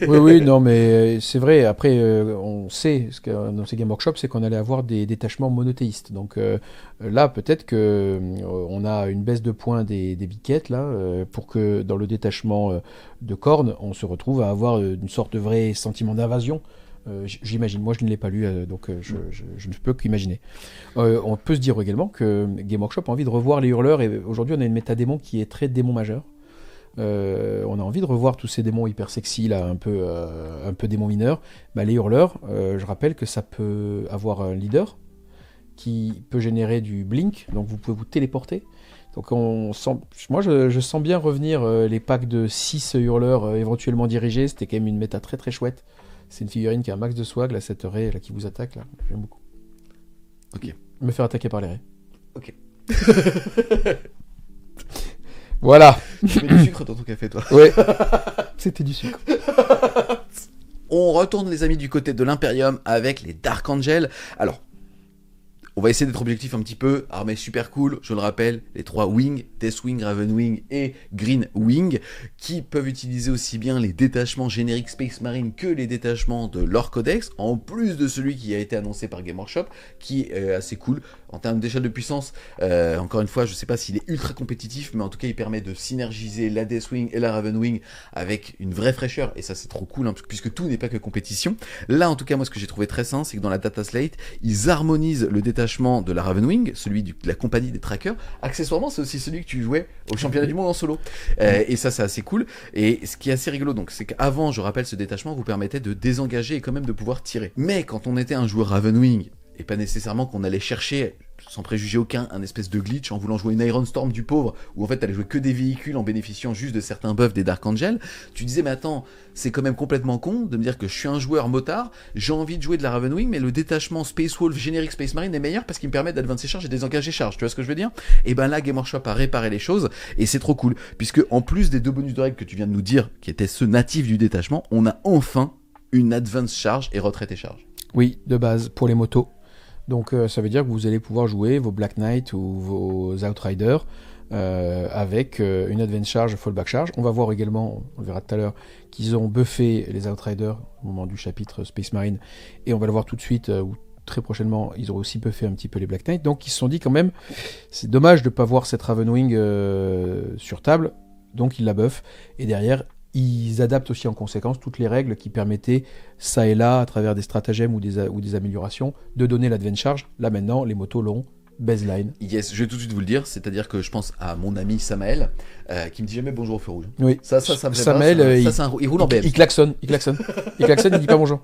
Oui, non, mais c'est vrai. Après, on sait, ce que dans ces Game Workshop, c'est qu'on allait avoir des détachements monothéistes. Donc là, peut-être que on a une baisse de points des biquettes là, pour que dans le détachement de cornes, on se retrouve à avoir une sorte de vrai sentiment d'invasion. J'imagine, moi je ne l'ai pas lu, donc je ne peux qu'imaginer. On peut se dire également que Game Workshop a envie de revoir les hurleurs, et aujourd'hui on a une méta-démon qui est très démon majeur. On a envie de revoir tous ces démons hyper sexy, là, un peu démons mineurs. Bah, les hurleurs, je rappelle que ça peut avoir un leader qui peut générer du blink, donc vous pouvez vous téléporter. Donc moi je sens bien revenir les packs de 6 hurleurs éventuellement dirigés. C'était quand même une méta très très chouette. C'est une figurine qui a un max de swag, là, cette raie là, qui vous attaque, là. J'aime beaucoup. Ok. Me faire attaquer par les raies. Ok. Voilà. Tu mets du sucre dans ton café, toi. Ouais. C'était du sucre. On retourne, les amis, du côté de l'Imperium avec les Dark Angels. Alors, on va essayer d'être objectif un petit peu. Armée super cool, je le rappelle, les 3 Wing, Deathwing, Ravenwing et Green Wing, qui peuvent utiliser aussi bien les détachements génériques Space Marine que les détachements de leur codex, en plus de celui qui a été annoncé par Game Workshop, qui est assez cool. En termes d'échelle de puissance, encore une fois, je sais pas s'il est ultra compétitif, mais en tout cas, il permet de synergiser la Deathwing et la Ravenwing avec une vraie fraîcheur, et ça c'est trop cool, hein, puisque tout n'est pas que compétition. Là, en tout cas, moi, ce que j'ai trouvé très sain, c'est que dans la data slate, ils harmonisent le détachement de la Ravenwing, celui de la compagnie des trackers. Accessoirement, c'est aussi celui que tu jouais au championnat du monde en solo. Et ça, c'est assez cool. Et ce qui est assez rigolo, donc, c'est qu'avant, je rappelle, ce détachement vous permettait de désengager et quand même de pouvoir tirer. Mais quand on était un joueur Ravenwing, et pas nécessairement qu'on allait chercher, sans préjuger aucun, un espèce de glitch en voulant jouer une Iron Storm du pauvre, où en fait t'allais jouer que des véhicules en bénéficiant juste de certains buffs des Dark Angels, tu disais mais attends, c'est quand même complètement con de me dire que je suis un joueur motard, j'ai envie de jouer de la Ravenwing, mais le détachement Space Wolf générique Space Marine est meilleur parce qu'il me permet d'advancer charge et désengager charge, tu vois ce que je veux dire? Et ben là, Game Workshop a réparé les choses, et c'est trop cool, puisque en plus des 2 bonus de règles que tu viens de nous dire, qui étaient ceux natifs du détachement, on a enfin une advance charge et retraite et charge. Oui, de base, pour les motos. Donc ça veut dire que vous allez pouvoir jouer vos Black Knight ou vos Outriders avec une Advance Charge, Fallback Charge. On va voir également, on verra tout à l'heure, qu'ils ont buffé les Outriders au moment du chapitre Space Marine, et on va le voir tout de suite, ou très prochainement, ils auront aussi buffé un petit peu les Black Knight. Donc ils se sont dit quand même, c'est dommage de ne pas voir cette Ravenwing sur table, donc ils la buffent, et derrière, ils adaptent aussi en conséquence toutes les règles qui permettaient, ça et là, à travers des stratagèmes ou des améliorations, de donner l'advance charge. Là maintenant, les motos l'ont, baseline. Yes, je vais tout de suite vous le dire, c'est-à-dire que je pense à mon ami Samael, qui me dit jamais bonjour au feu rouge. Oui. Ça me fait Samael, pas, il roule en BM. Il klaxonne, il dit pas bonjour.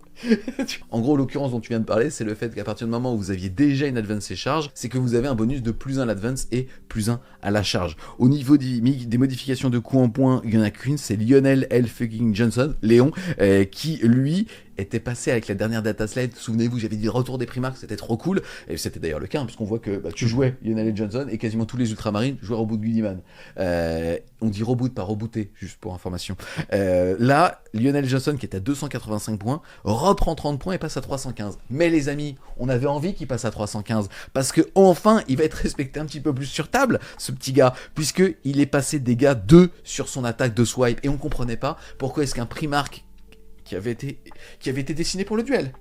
En gros, l'occurrence dont tu viens de parler, c'est le fait qu'à partir du moment où vous aviez déjà une advance et charge, c'est que vous avez un bonus de +1 à l'advance et +1 à la charge. Au niveau des modifications de coup en point, il y en a qu'une, c'est Lionel L. fucking Johnson, Léon, qui lui était passé avec la dernière data slate. Souvenez-vous, j'avais dit le retour des Primarchs, c'était trop cool, et c'était d'ailleurs le cas, hein, puisqu'on voit que tu jouais Lionel L. Johnson et quasiment tous les ultramarines jouaient Reboot Gulliman. On dit reboot, pas rebooté, juste pour information. Là, Lionel Johnson, qui est à 285 points, reprend 30 points et passe à 315. Mais les amis, on avait envie qu'il passe à 315, parce que enfin, il va être respecté un petit peu plus sur table, ce petit gars, puisque il est passé dégâts 2 sur son attaque de swipe, et on comprenait pas pourquoi est-ce qu'un Primarch qui avait été dessiné pour le duel,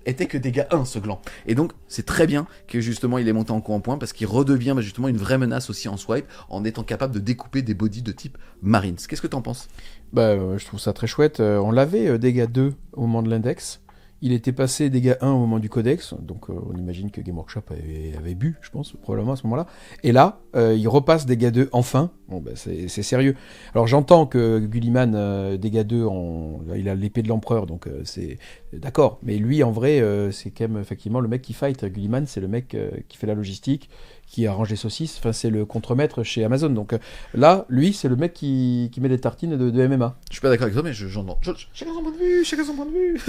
était que dégâts 1 ce gland. Et donc c'est très bien que justement il est monté en coup en point parce qu'il redevient justement une vraie menace aussi en swipe en étant capable de découper des bodies de type Marines. Qu'est-ce que t'en penses ? Je trouve ça très chouette. On l'avait dégâts 2 au moment de l'index. Il était passé dégâts 1 au moment du codex, donc on imagine que Game Workshop avait bu, je pense, probablement à ce moment-là. Et là, il repasse dégâts 2 enfin. Bon, c'est sérieux. Alors j'entends que Gulliman, dégâts 2, il a l'épée de l'empereur, donc c'est d'accord. Mais lui, en vrai, c'est quand même effectivement le mec qui fight. Gulliman, c'est le mec qui fait la logistique, qui arrange les saucisses, enfin c'est le contremaître chez Amazon. Donc là, lui, c'est le mec qui met les tartines de MMA. Je suis pas d'accord avec toi, mais j'entends. Chacun son point de vue.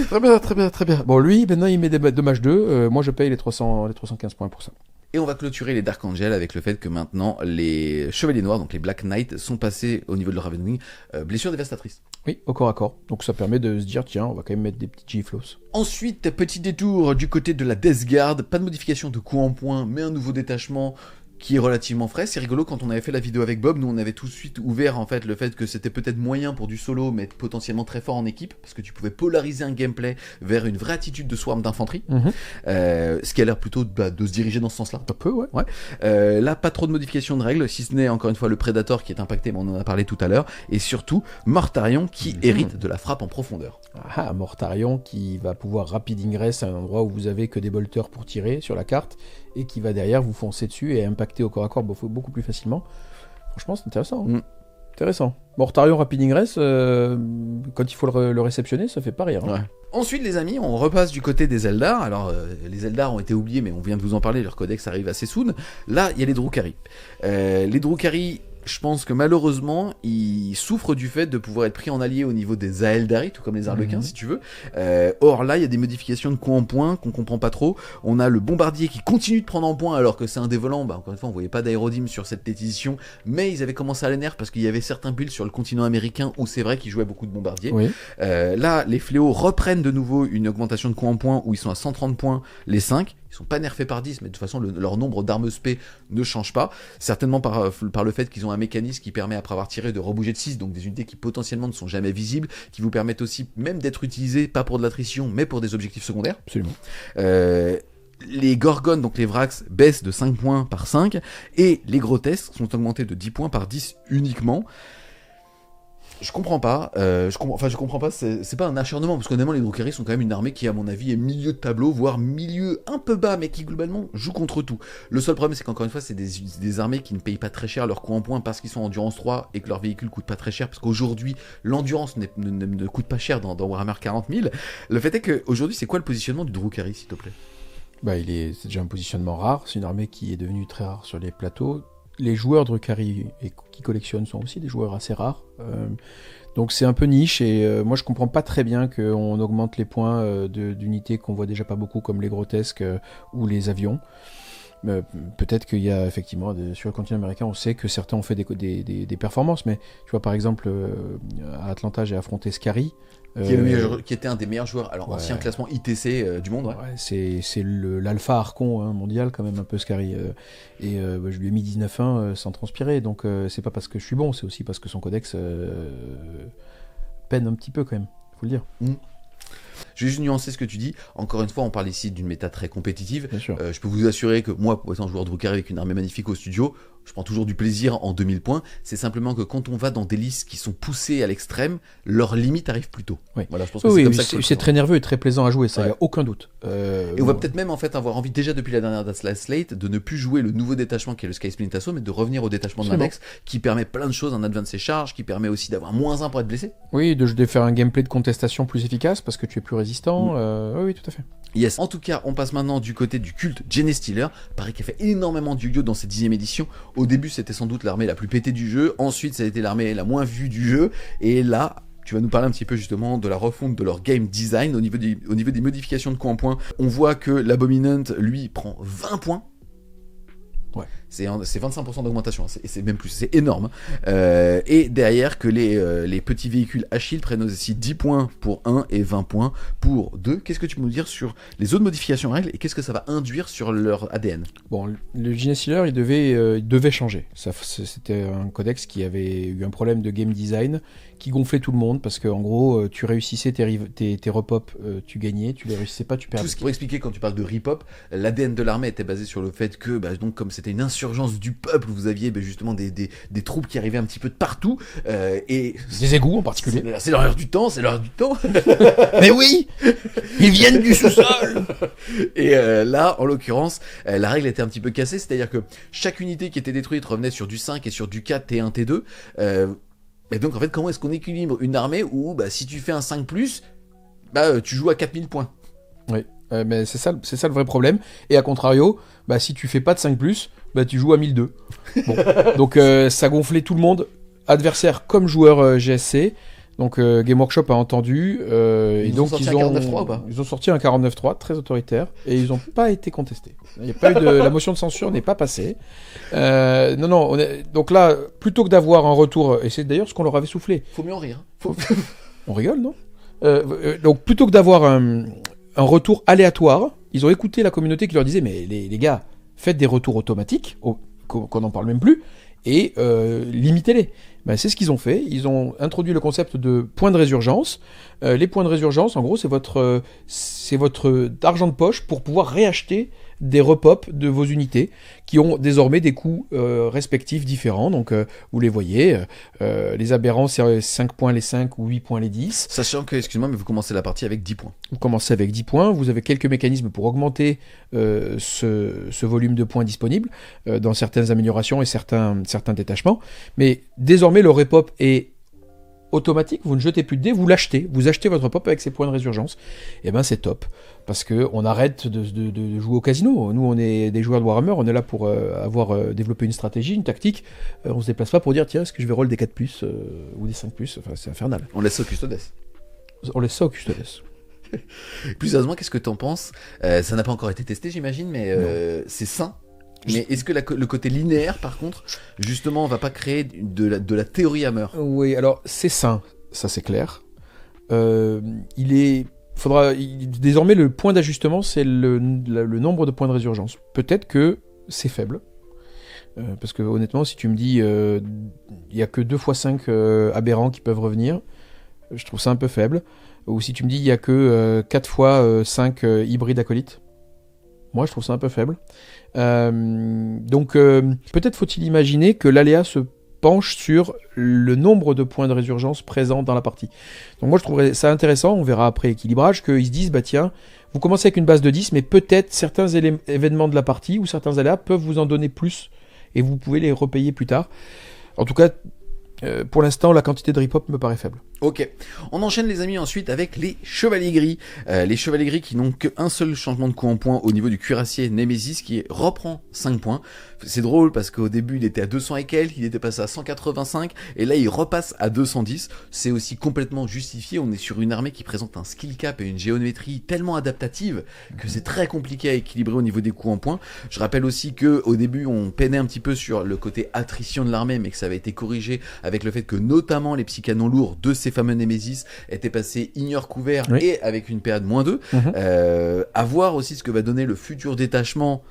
Très bien. Bon, lui, maintenant, il met des dommages 2. Moi, je paye les 315 points pour ça. Et on va clôturer les Dark Angel avec le fait que maintenant, les Chevaliers Noirs, donc les Black Knight, sont passés au niveau de leur Ravenwing, blessure dévastatrice. Oui, au corps à corps. Donc ça permet de se dire, tiens, on va quand même mettre des petits G-Flows. Ensuite, petit détour du côté de la Death Guard, pas de modification de coup en point, mais un nouveau détachement qui est relativement frais. C'est rigolo, quand on avait fait la vidéo avec Bob, nous on avait tout de suite ouvert en fait le fait que c'était peut-être moyen pour du solo, mais potentiellement très fort en équipe, parce que tu pouvais polariser un gameplay vers une vraie attitude de swarm d'infanterie, ce qui a l'air plutôt de se diriger dans ce sens-là. Un peu, ouais. Là, pas trop de modifications de règles, si ce n'est encore une fois le Predator qui est impacté, mais on en a parlé tout à l'heure, et surtout Mortarion qui hérite de la frappe en profondeur. Ah, Mortarion qui va pouvoir rapid ingress à un endroit où vous avez que des bolters pour tirer sur la carte, et qui va derrière vous foncer dessus et impacter au corps à corps beaucoup plus facilement. Franchement, c'est intéressant. Intéressant. Mortarion rapid ingress, quand il faut le réceptionner, ça fait pas rire. Hein. Ouais. Ensuite, les amis, on repasse du côté des Eldar. Alors, les Eldar ont été oubliés, mais on vient de vous en parler, leur codex arrive assez soon. Là, il y a les Drukhari. Les Drukhari, je pense que malheureusement, ils souffrent du fait de pouvoir être pris en allié au niveau des Aeldari, tout comme les Arlequins, si tu veux. Or là, il y a des modifications de coups en point qu'on comprend pas trop. On a le bombardier qui continue de prendre en point alors que c'est un des volants. Encore une fois, on voyait pas d'aérodyme sur cette édition, mais ils avaient commencé à les nerfs parce qu'il y avait certains builds sur le continent américain où c'est vrai qu'ils jouaient beaucoup de bombardiers. Oui. Là, les fléaux reprennent de nouveau une augmentation de coups en point où ils sont à 130 points les 5. Ils sont pas nerfés par 10, mais de toute façon, leur nombre d'armes spé ne change pas. Certainement par le fait qu'ils ont un mécanisme qui permet, après avoir tiré, de rebouger de 6, donc des unités qui potentiellement ne sont jamais visibles, qui vous permettent aussi même d'être utilisées, pas pour de l'attrition, mais pour des objectifs secondaires. Absolument. Les Gorgones, donc les Vrax, baissent de 5 points par 5, et les Grotesques sont augmentés de 10 points par 10 uniquement. Je comprends pas, je comprends pas, c'est pas un acharnement, parce qu'honnêtement les Drukhari sont quand même une armée qui à mon avis est milieu de tableau, voire milieu un peu bas, mais qui globalement joue contre tout. Le seul problème c'est qu'encore une fois c'est des armées qui ne payent pas très cher leur coup en point parce qu'ils sont endurance 3 et que leur véhicule coûte pas très cher, parce qu'aujourd'hui l'endurance ne coûte pas cher dans Warhammer 40 000. Le fait est qu'aujourd'hui c'est quoi le positionnement du Drukhari, s'il te plaît ? C'est déjà un positionnement rare, c'est une armée qui est devenue très rare sur les plateaux. Les joueurs Drukhari qui collectionnent sont aussi des joueurs assez rares. Donc c'est un peu niche et moi je comprends pas très bien qu'on augmente les points d'unités qu'on voit déjà pas beaucoup comme les grotesques ou les avions. Peut-être qu'il y a effectivement sur le continent américain, on sait que certains ont fait des performances, mais tu vois par exemple à Atlanta j'ai affronté Scary. Qui était un des meilleurs joueurs, alors ancien classement ITC du monde. Ouais. C'est l'alpha Archon mondial quand même un peu Scary. Je lui ai mis 19-1 sans transpirer, donc c'est pas parce que je suis bon, c'est aussi parce que son codex peine un petit peu quand même, faut le dire. Je vais juste nuancer ce que tu dis. Encore une fois, on parle ici d'une méta très compétitive. Bien sûr. Je peux vous assurer que moi, étant joueur Drukhari avec une armée magnifique au studio, je prends toujours du plaisir en 2000 points. C'est simplement que quand on va dans des listes qui sont poussées à l'extrême, leur limite arrive plus tôt. Oui. Voilà, je pense que c'est comme ça que c'est très nerveux et très plaisant à jouer, ça, y a aucun doute. Et on va peut-être même en fait avoir envie, déjà depuis la dernière Last Slate, de ne plus jouer le nouveau détachement qui est le Sky Splint Assault, mais de revenir au détachement de l'index, qui permet plein de choses, un advance et charge, qui permet aussi d'avoir -1 pour être blessé. Oui, de faire un gameplay de contestation plus efficace parce que tu es plus résistant. Oui, tout à fait. Yes. En tout cas, on passe maintenant du côté du culte Genestealer. Pareil qu'il a fait énormément de Yu-Gi-Oh dans cette 10e édition. Au début, c'était sans doute l'armée la plus pétée du jeu. Ensuite, ça a été l'armée la moins vue du jeu. Et là, tu vas nous parler un petit peu justement de la refonte de leur game design au niveau des modifications de coups en point. On voit que l'Abominant, lui, prend 20 points. Ouais. C'est 25% d'augmentation, c'est même plus, c'est énorme. Et derrière, que les petits véhicules Achille prennent aussi 10 points pour 1 et 20 points pour 2. Qu'est-ce que tu peux nous dire sur les autres modifications règles et qu'est-ce que ça va induire sur leur ADN? Bon, le Genius Healer, il devait changer. C'était un codex qui avait eu un problème de game design, qui gonflait tout le monde, parce qu'en gros, tu réussissais tes repop, tu gagnais, tu les réussissais pas, tu perdais. Tout ce qui pour expliquer, quand tu parles de repop, l'ADN de l'armée était basé sur le fait que, donc comme c'était une insurgence du peuple, vous aviez justement des troupes qui arrivaient un petit peu de partout, et des égouts en particulier. C'est l'heure du temps, c'est l'heure du temps. Mais oui, ils viennent du sous-sol. Et là, en l'occurrence, la règle était un petit peu cassée, c'est-à-dire que chaque unité qui était détruite revenait sur du 5 et sur du 4 T1 T2. Et donc en fait, comment est-ce qu'on équilibre une armée où si tu fais un 5+, tu joues à 4000 points? Oui, mais c'est ça le vrai problème. Et à contrario, si tu fais pas de 5+, tu joues à 1002. Bon. Donc ça gonflait tout le monde, adversaire comme joueur GSC. Donc Game Workshop a entendu. Ils ont sorti un 49.3 ou pas? Ils ont sorti un 49.3 très autoritaire et ils n'ont pas été contestés. Il y a pas eu la motion de censure n'est pas passée. Non. Donc là, plutôt que d'avoir un retour, et c'est d'ailleurs ce qu'on leur avait soufflé. Faut mieux en rire. On rigole, non? Donc plutôt que d'avoir un retour aléatoire, ils ont écouté la communauté qui leur disait mais les gars, faites des retours automatiques, qu'on n'en parle même plus, et limitez-les. C'est ce qu'ils ont fait. Ils ont introduit le concept de points de résurgence. Les points de résurgence, en gros, c'est votre argent de poche pour pouvoir réacheter des repop de vos unités qui ont désormais des coûts respectifs différents. Donc, vous les voyez, les aberrants, c'est 5 points les 5 ou 8 points les 10. Sachant que, excuse-moi, mais vous commencez la partie avec 10 points. Vous commencez avec 10 points. Vous avez quelques mécanismes pour augmenter ce volume de points disponible dans certaines améliorations et certains détachements. Mais désormais, le repop est automatique, vous ne jetez plus de dés, vous l'achetez, vous achetez votre pop avec ses points de résurgence. Et c'est top, parce qu'on arrête de jouer au casino. Nous, on est des joueurs de Warhammer, on est là pour avoir développé une stratégie, une tactique. On se déplace pas pour dire, tiens, est-ce que je vais roll des 4+, ou des 5+, enfin, c'est infernal. On laisse ça au custodes. On laisse ça au custodes. Plus sérieusement, qu'est-ce que t'en penses? Ça n'a pas encore été testé, j'imagine, mais c'est sain. Mais est-ce que le côté linéaire, par contre, justement, va pas créer de la théorie Hammer? Oui, alors c'est sain, ça c'est clair. Désormais, le point d'ajustement, c'est le nombre de points de résurgence. Peut-être que c'est faible. Parce que honnêtement, si tu me dis il n'y a que 2 x 5 aberrants qui peuvent revenir, je trouve ça un peu faible. Ou si tu me dis il n'y a que 4 x 5 hybrides acolytes, moi je trouve ça un peu faible. Donc peut-être faut-il imaginer que l'aléa se penche sur le nombre de points de résurgence présents dans la partie. Donc moi je trouverais ça intéressant, on verra après équilibrage, qu'ils se disent tiens, vous commencez avec une base de 10, mais peut-être certains événements de la partie ou certains aléas peuvent vous en donner plus et vous pouvez les repayer plus tard. En tout cas, pour l'instant, la quantité de repop me paraît faible. Ok, on enchaîne les amis ensuite avec les chevaliers gris. Les chevaliers gris qui n'ont qu'un seul changement de coup en point au niveau du cuirassier Nemesis qui reprend 5 points. C'est drôle parce qu'au début il était à 200 et quelques, il était passé à 185 et là il repasse à 210. C'est aussi complètement justifié, on est sur une armée qui présente un skill cap et une géométrie tellement adaptative que c'est très compliqué à équilibrer au niveau des coups en point. Je rappelle aussi que au début on peinait un petit peu sur le côté attrition de l'armée mais que ça avait été corrigé avec le fait que notamment les psy-canons lourds de ces fameux Nemesis étaient passés ignore couvert et avec une PA de -2. À voir aussi ce que va donner le futur détachement,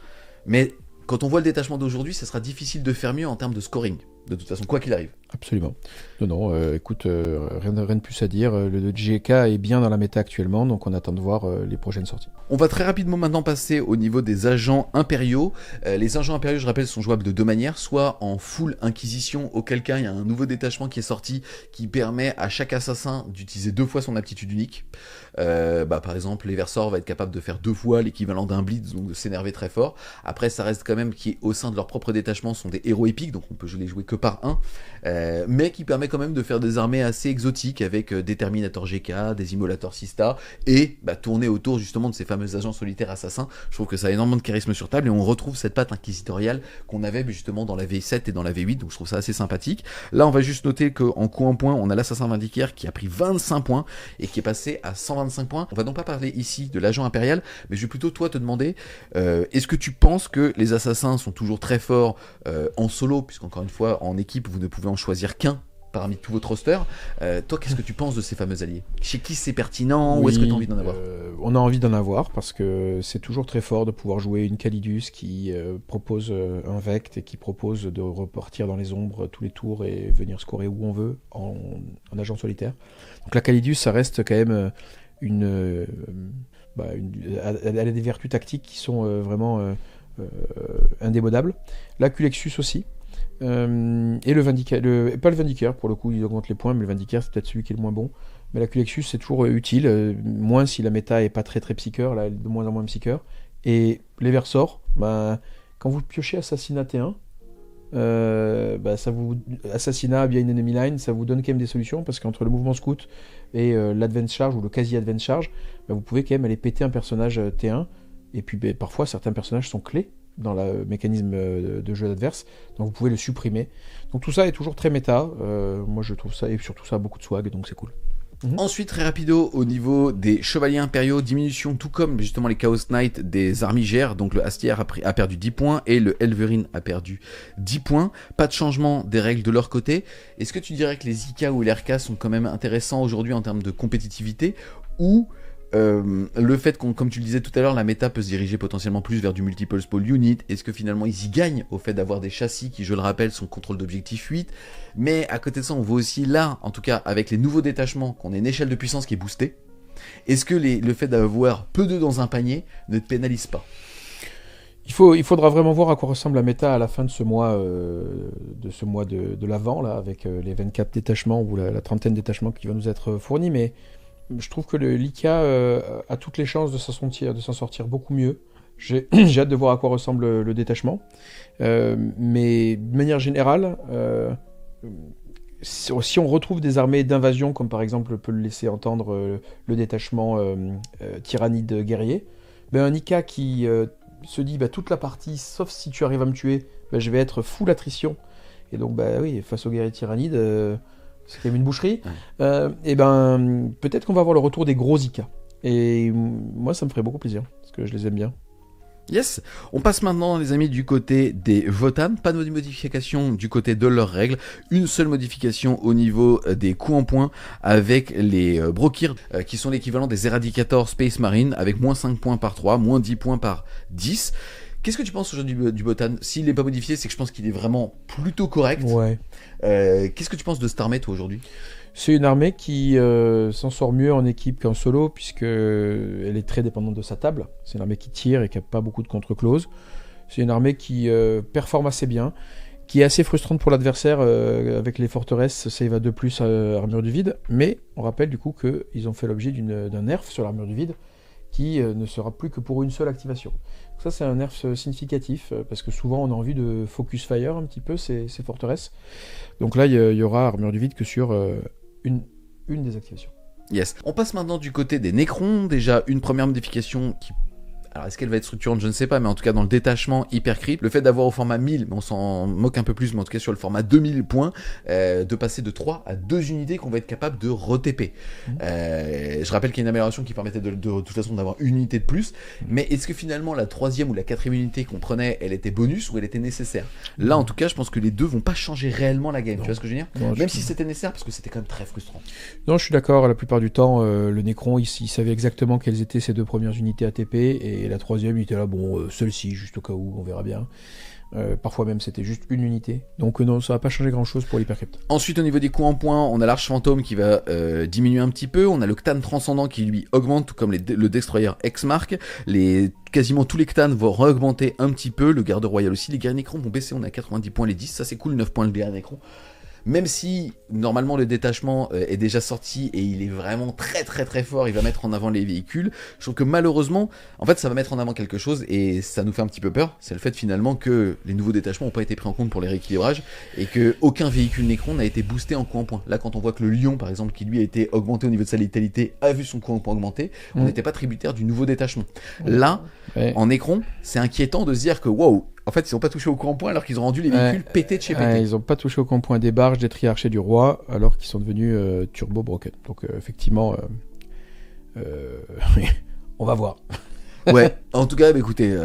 mais quand on voit le détachement d'aujourd'hui, ça sera difficile de faire mieux en termes de scoring, de toute façon, quoi qu'il arrive. Absolument. Non, écoute, rien de plus à dire. Le GK est bien dans la méta actuellement, donc on attend de voir les prochaines sorties. On va très rapidement maintenant passer au niveau des agents impériaux. Les agents impériaux, je rappelle, sont jouables de deux manières, soit en full inquisition, auquel cas il y a un nouveau détachement qui est sorti, qui permet à chaque assassin d'utiliser 2 fois son aptitude unique. Par exemple, l'Eversor va être capable de faire 2 fois l'équivalent d'un blitz, donc de s'énerver très fort. Après, ça reste quand même qui, au sein de leur propre détachement, sont des héros épiques, donc on peut les jouer que par un. mais qui permet quand même de faire des armées assez exotiques avec des Terminator GK, des Immolator Sista, et tourner autour justement de ces fameux agents solitaires assassins. Je trouve que ça a énormément de charisme sur table, et on retrouve cette patte inquisitoriale qu'on avait justement dans la V7 et dans la V8, donc je trouve ça assez sympathique. Là, on va juste noter qu'en coup en point, on a l'assassin vindicaire qui a pris 25 points, et qui est passé à 125 points. On va donc pas parler ici de l'agent impérial, mais je vais plutôt toi te demander, est-ce que tu penses que les assassins sont toujours très forts en solo, puisqu'encore une fois, en équipe, vous ne pouvez en choisir qu'un parmi tout votre roster. Toi, qu'est-ce que tu penses de ces fameux alliés? Chez qui c'est pertinent? Ou est-ce que tu as envie d'en avoir? On a envie d'en avoir, parce que c'est toujours très fort de pouvoir jouer une Calidus qui propose un Vect et qui propose de repartir dans les ombres tous les tours et venir scorer où on veut en agent solitaire. Donc la Calidus, ça reste quand même elle a des vertus tactiques qui sont vraiment indémodables. La Culexus aussi. Et le Vindicaire, pas le Vindicaire pour le coup, il augmente les points, mais le Vindicaire c'est peut-être celui qui est le moins bon. Mais la Culexus c'est toujours utile, moins si la méta est pas très très psycheur, là elle est de moins en moins psycheur. Et les Versors, quand vous piochez Assassinat T1, Assassinat via une enemy line, ça vous donne quand même des solutions, parce qu'entre le mouvement scout et l'advance charge ou le quasi advance charge, vous pouvez quand même aller péter un personnage T1, et puis parfois certains personnages sont clés dans le mécanisme de jeu adverse, donc vous pouvez le supprimer. Donc tout ça est toujours très méta, moi je trouve ça, et surtout ça a beaucoup de swag, donc c'est cool. Ensuite, très rapido, au niveau des chevaliers impériaux, diminution, tout comme justement les Chaos Knight des armigères. Donc le Astiaire a perdu 10 points et le Elverine a perdu 10 points. Pas de changement des règles de leur côté. Est-ce que tu dirais que les IK ou les RK sont quand même intéressants aujourd'hui en termes de compétitivité, ou le fait comme tu le disais tout à l'heure, la méta peut se diriger potentiellement plus vers du multiple spawn unit? Est-ce que finalement ils y gagnent au fait d'avoir des châssis qui, je le rappelle, sont contrôle d'objectif 8? Mais à côté de ça, on voit aussi là, en tout cas avec les nouveaux détachements, qu'on a une échelle de puissance qui est boostée. Est-ce que le fait d'avoir peu d'œufs dans un panier ne te pénalise pas? Il faudra vraiment voir à quoi ressemble la méta à la fin de ce mois de l'avant, là, avec les 24 détachements ou la trentaine de détachements qui vont nous être fournis, mais je trouve que l'IKA a toutes les chances de s'en sortir beaucoup mieux. J'ai hâte de voir à quoi ressemble le détachement. Mais de manière générale, si on retrouve des armées d'invasion, comme par exemple peut le laisser entendre le détachement tyrannide guerrier, un IKA qui se dit toute la partie, sauf si tu arrives à me tuer, je vais être full attrition. Et donc oui, face aux guerriers tyrannides, c'est quand même une boucherie. Et peut-être qu'on va avoir le retour des gros IK. Et moi, ça me ferait beaucoup plaisir, parce que je les aime bien. Yes, on passe maintenant, les amis, du côté des Votann. Pas de modification du côté de leurs règles. Une seule modification au niveau des coups en points avec les Brokir, qui sont l'équivalent des Eradicator Space Marine, avec moins 5 points par 3, moins 10 points par 10. Qu'est-ce que tu penses aujourd'hui du Votann? S'il n'est pas modifié, c'est que je pense qu'il est vraiment plutôt correct. Ouais. Qu'est-ce que tu penses de cette armée, toi, aujourd'hui? C'est une armée qui s'en sort mieux en équipe qu'en solo, puisqu'elle est très dépendante de sa table. C'est une armée qui tire et qui n'a pas beaucoup de contre-clauses. C'est une armée qui performe assez bien, qui est assez frustrante pour l'adversaire avec les forteresses save à 2+, armure du vide. Mais on rappelle du coup qu'ils ont fait l'objet d'un nerf sur l'armure du vide, qui ne sera plus que pour une seule activation. Donc ça, c'est un nerf significatif, parce que souvent on a envie de focus fire un petit peu ces forteresses. Donc là, il y aura armure du vide que sur une des activations. Yes. On passe maintenant du côté des Necrons. Déjà, une première modification qui... Alors, est-ce qu'elle va être structurante? Je ne sais pas, mais en tout cas, dans le détachement Hypercrypt, le fait d'avoir au format 1000, mais on s'en moque un peu plus, mais en tout cas sur le format 2000 points, de passer de 3 à 2 unités qu'on va être capable de re-TP. Je rappelle qu'il y a une amélioration qui permettait de toute façon d'avoir une unité de plus, mais est-ce que finalement la 3e ou la 4e unité qu'on prenait, elle était bonus ou elle était nécessaire? Là, en tout cas, je pense que les deux vont pas changer réellement la game, tu vois ce que je veux dire? Même si c'était nécessaire, parce que c'était quand même très frustrant. Non, je suis d'accord, la plupart du temps, le Necron, il savait exactement quelles étaient ses 2 premières unités ATP, et la 3e, il était là, celle-ci, juste au cas où, on verra bien. Parfois même, c'était juste une unité. Donc non, ça va pas changer grand-chose pour l'Hypercrypt. Ensuite, au niveau des coups en points, on a l'Arche Fantôme qui va diminuer un petit peu. On a le Ctan Transcendant qui, lui, augmente, tout comme le Destroyer X-Mark. Quasiment tous les Ctans vont augmenter un petit peu. Le Garde Royal aussi. Les Guerriers Nécrons vont baisser. On est à 90 points les 10. Ça, c'est cool, 9 points le Guerrier Nécron. même si normalement le détachement est déjà sorti et il est vraiment très très très fort, il va mettre en avant les véhicules, je trouve que malheureusement, en fait ça va mettre en avant quelque chose et ça nous fait un petit peu peur, c'est le fait finalement que les nouveaux détachements n'ont pas été pris en compte pour les rééquilibrages et que aucun véhicule Necron n'a été boosté en coup en point. Là quand on voit que le Lion par exemple, qui lui a été augmenté au niveau de sa létalité, a vu son coup en point augmenter, on n'était pas tributaire du nouveau détachement. Là, en Necron, c'est inquiétant de se dire que wow, en fait, ils n'ont pas touché au coup en point alors qu'ils ont rendu les véhicules pétés de chez pétés. Ils n'ont pas touché au coup en point des barges, des triarchés du roi, alors qu'ils sont devenus turbo broken. Donc effectivement, on va voir. Ouais, en tout cas, écoutez,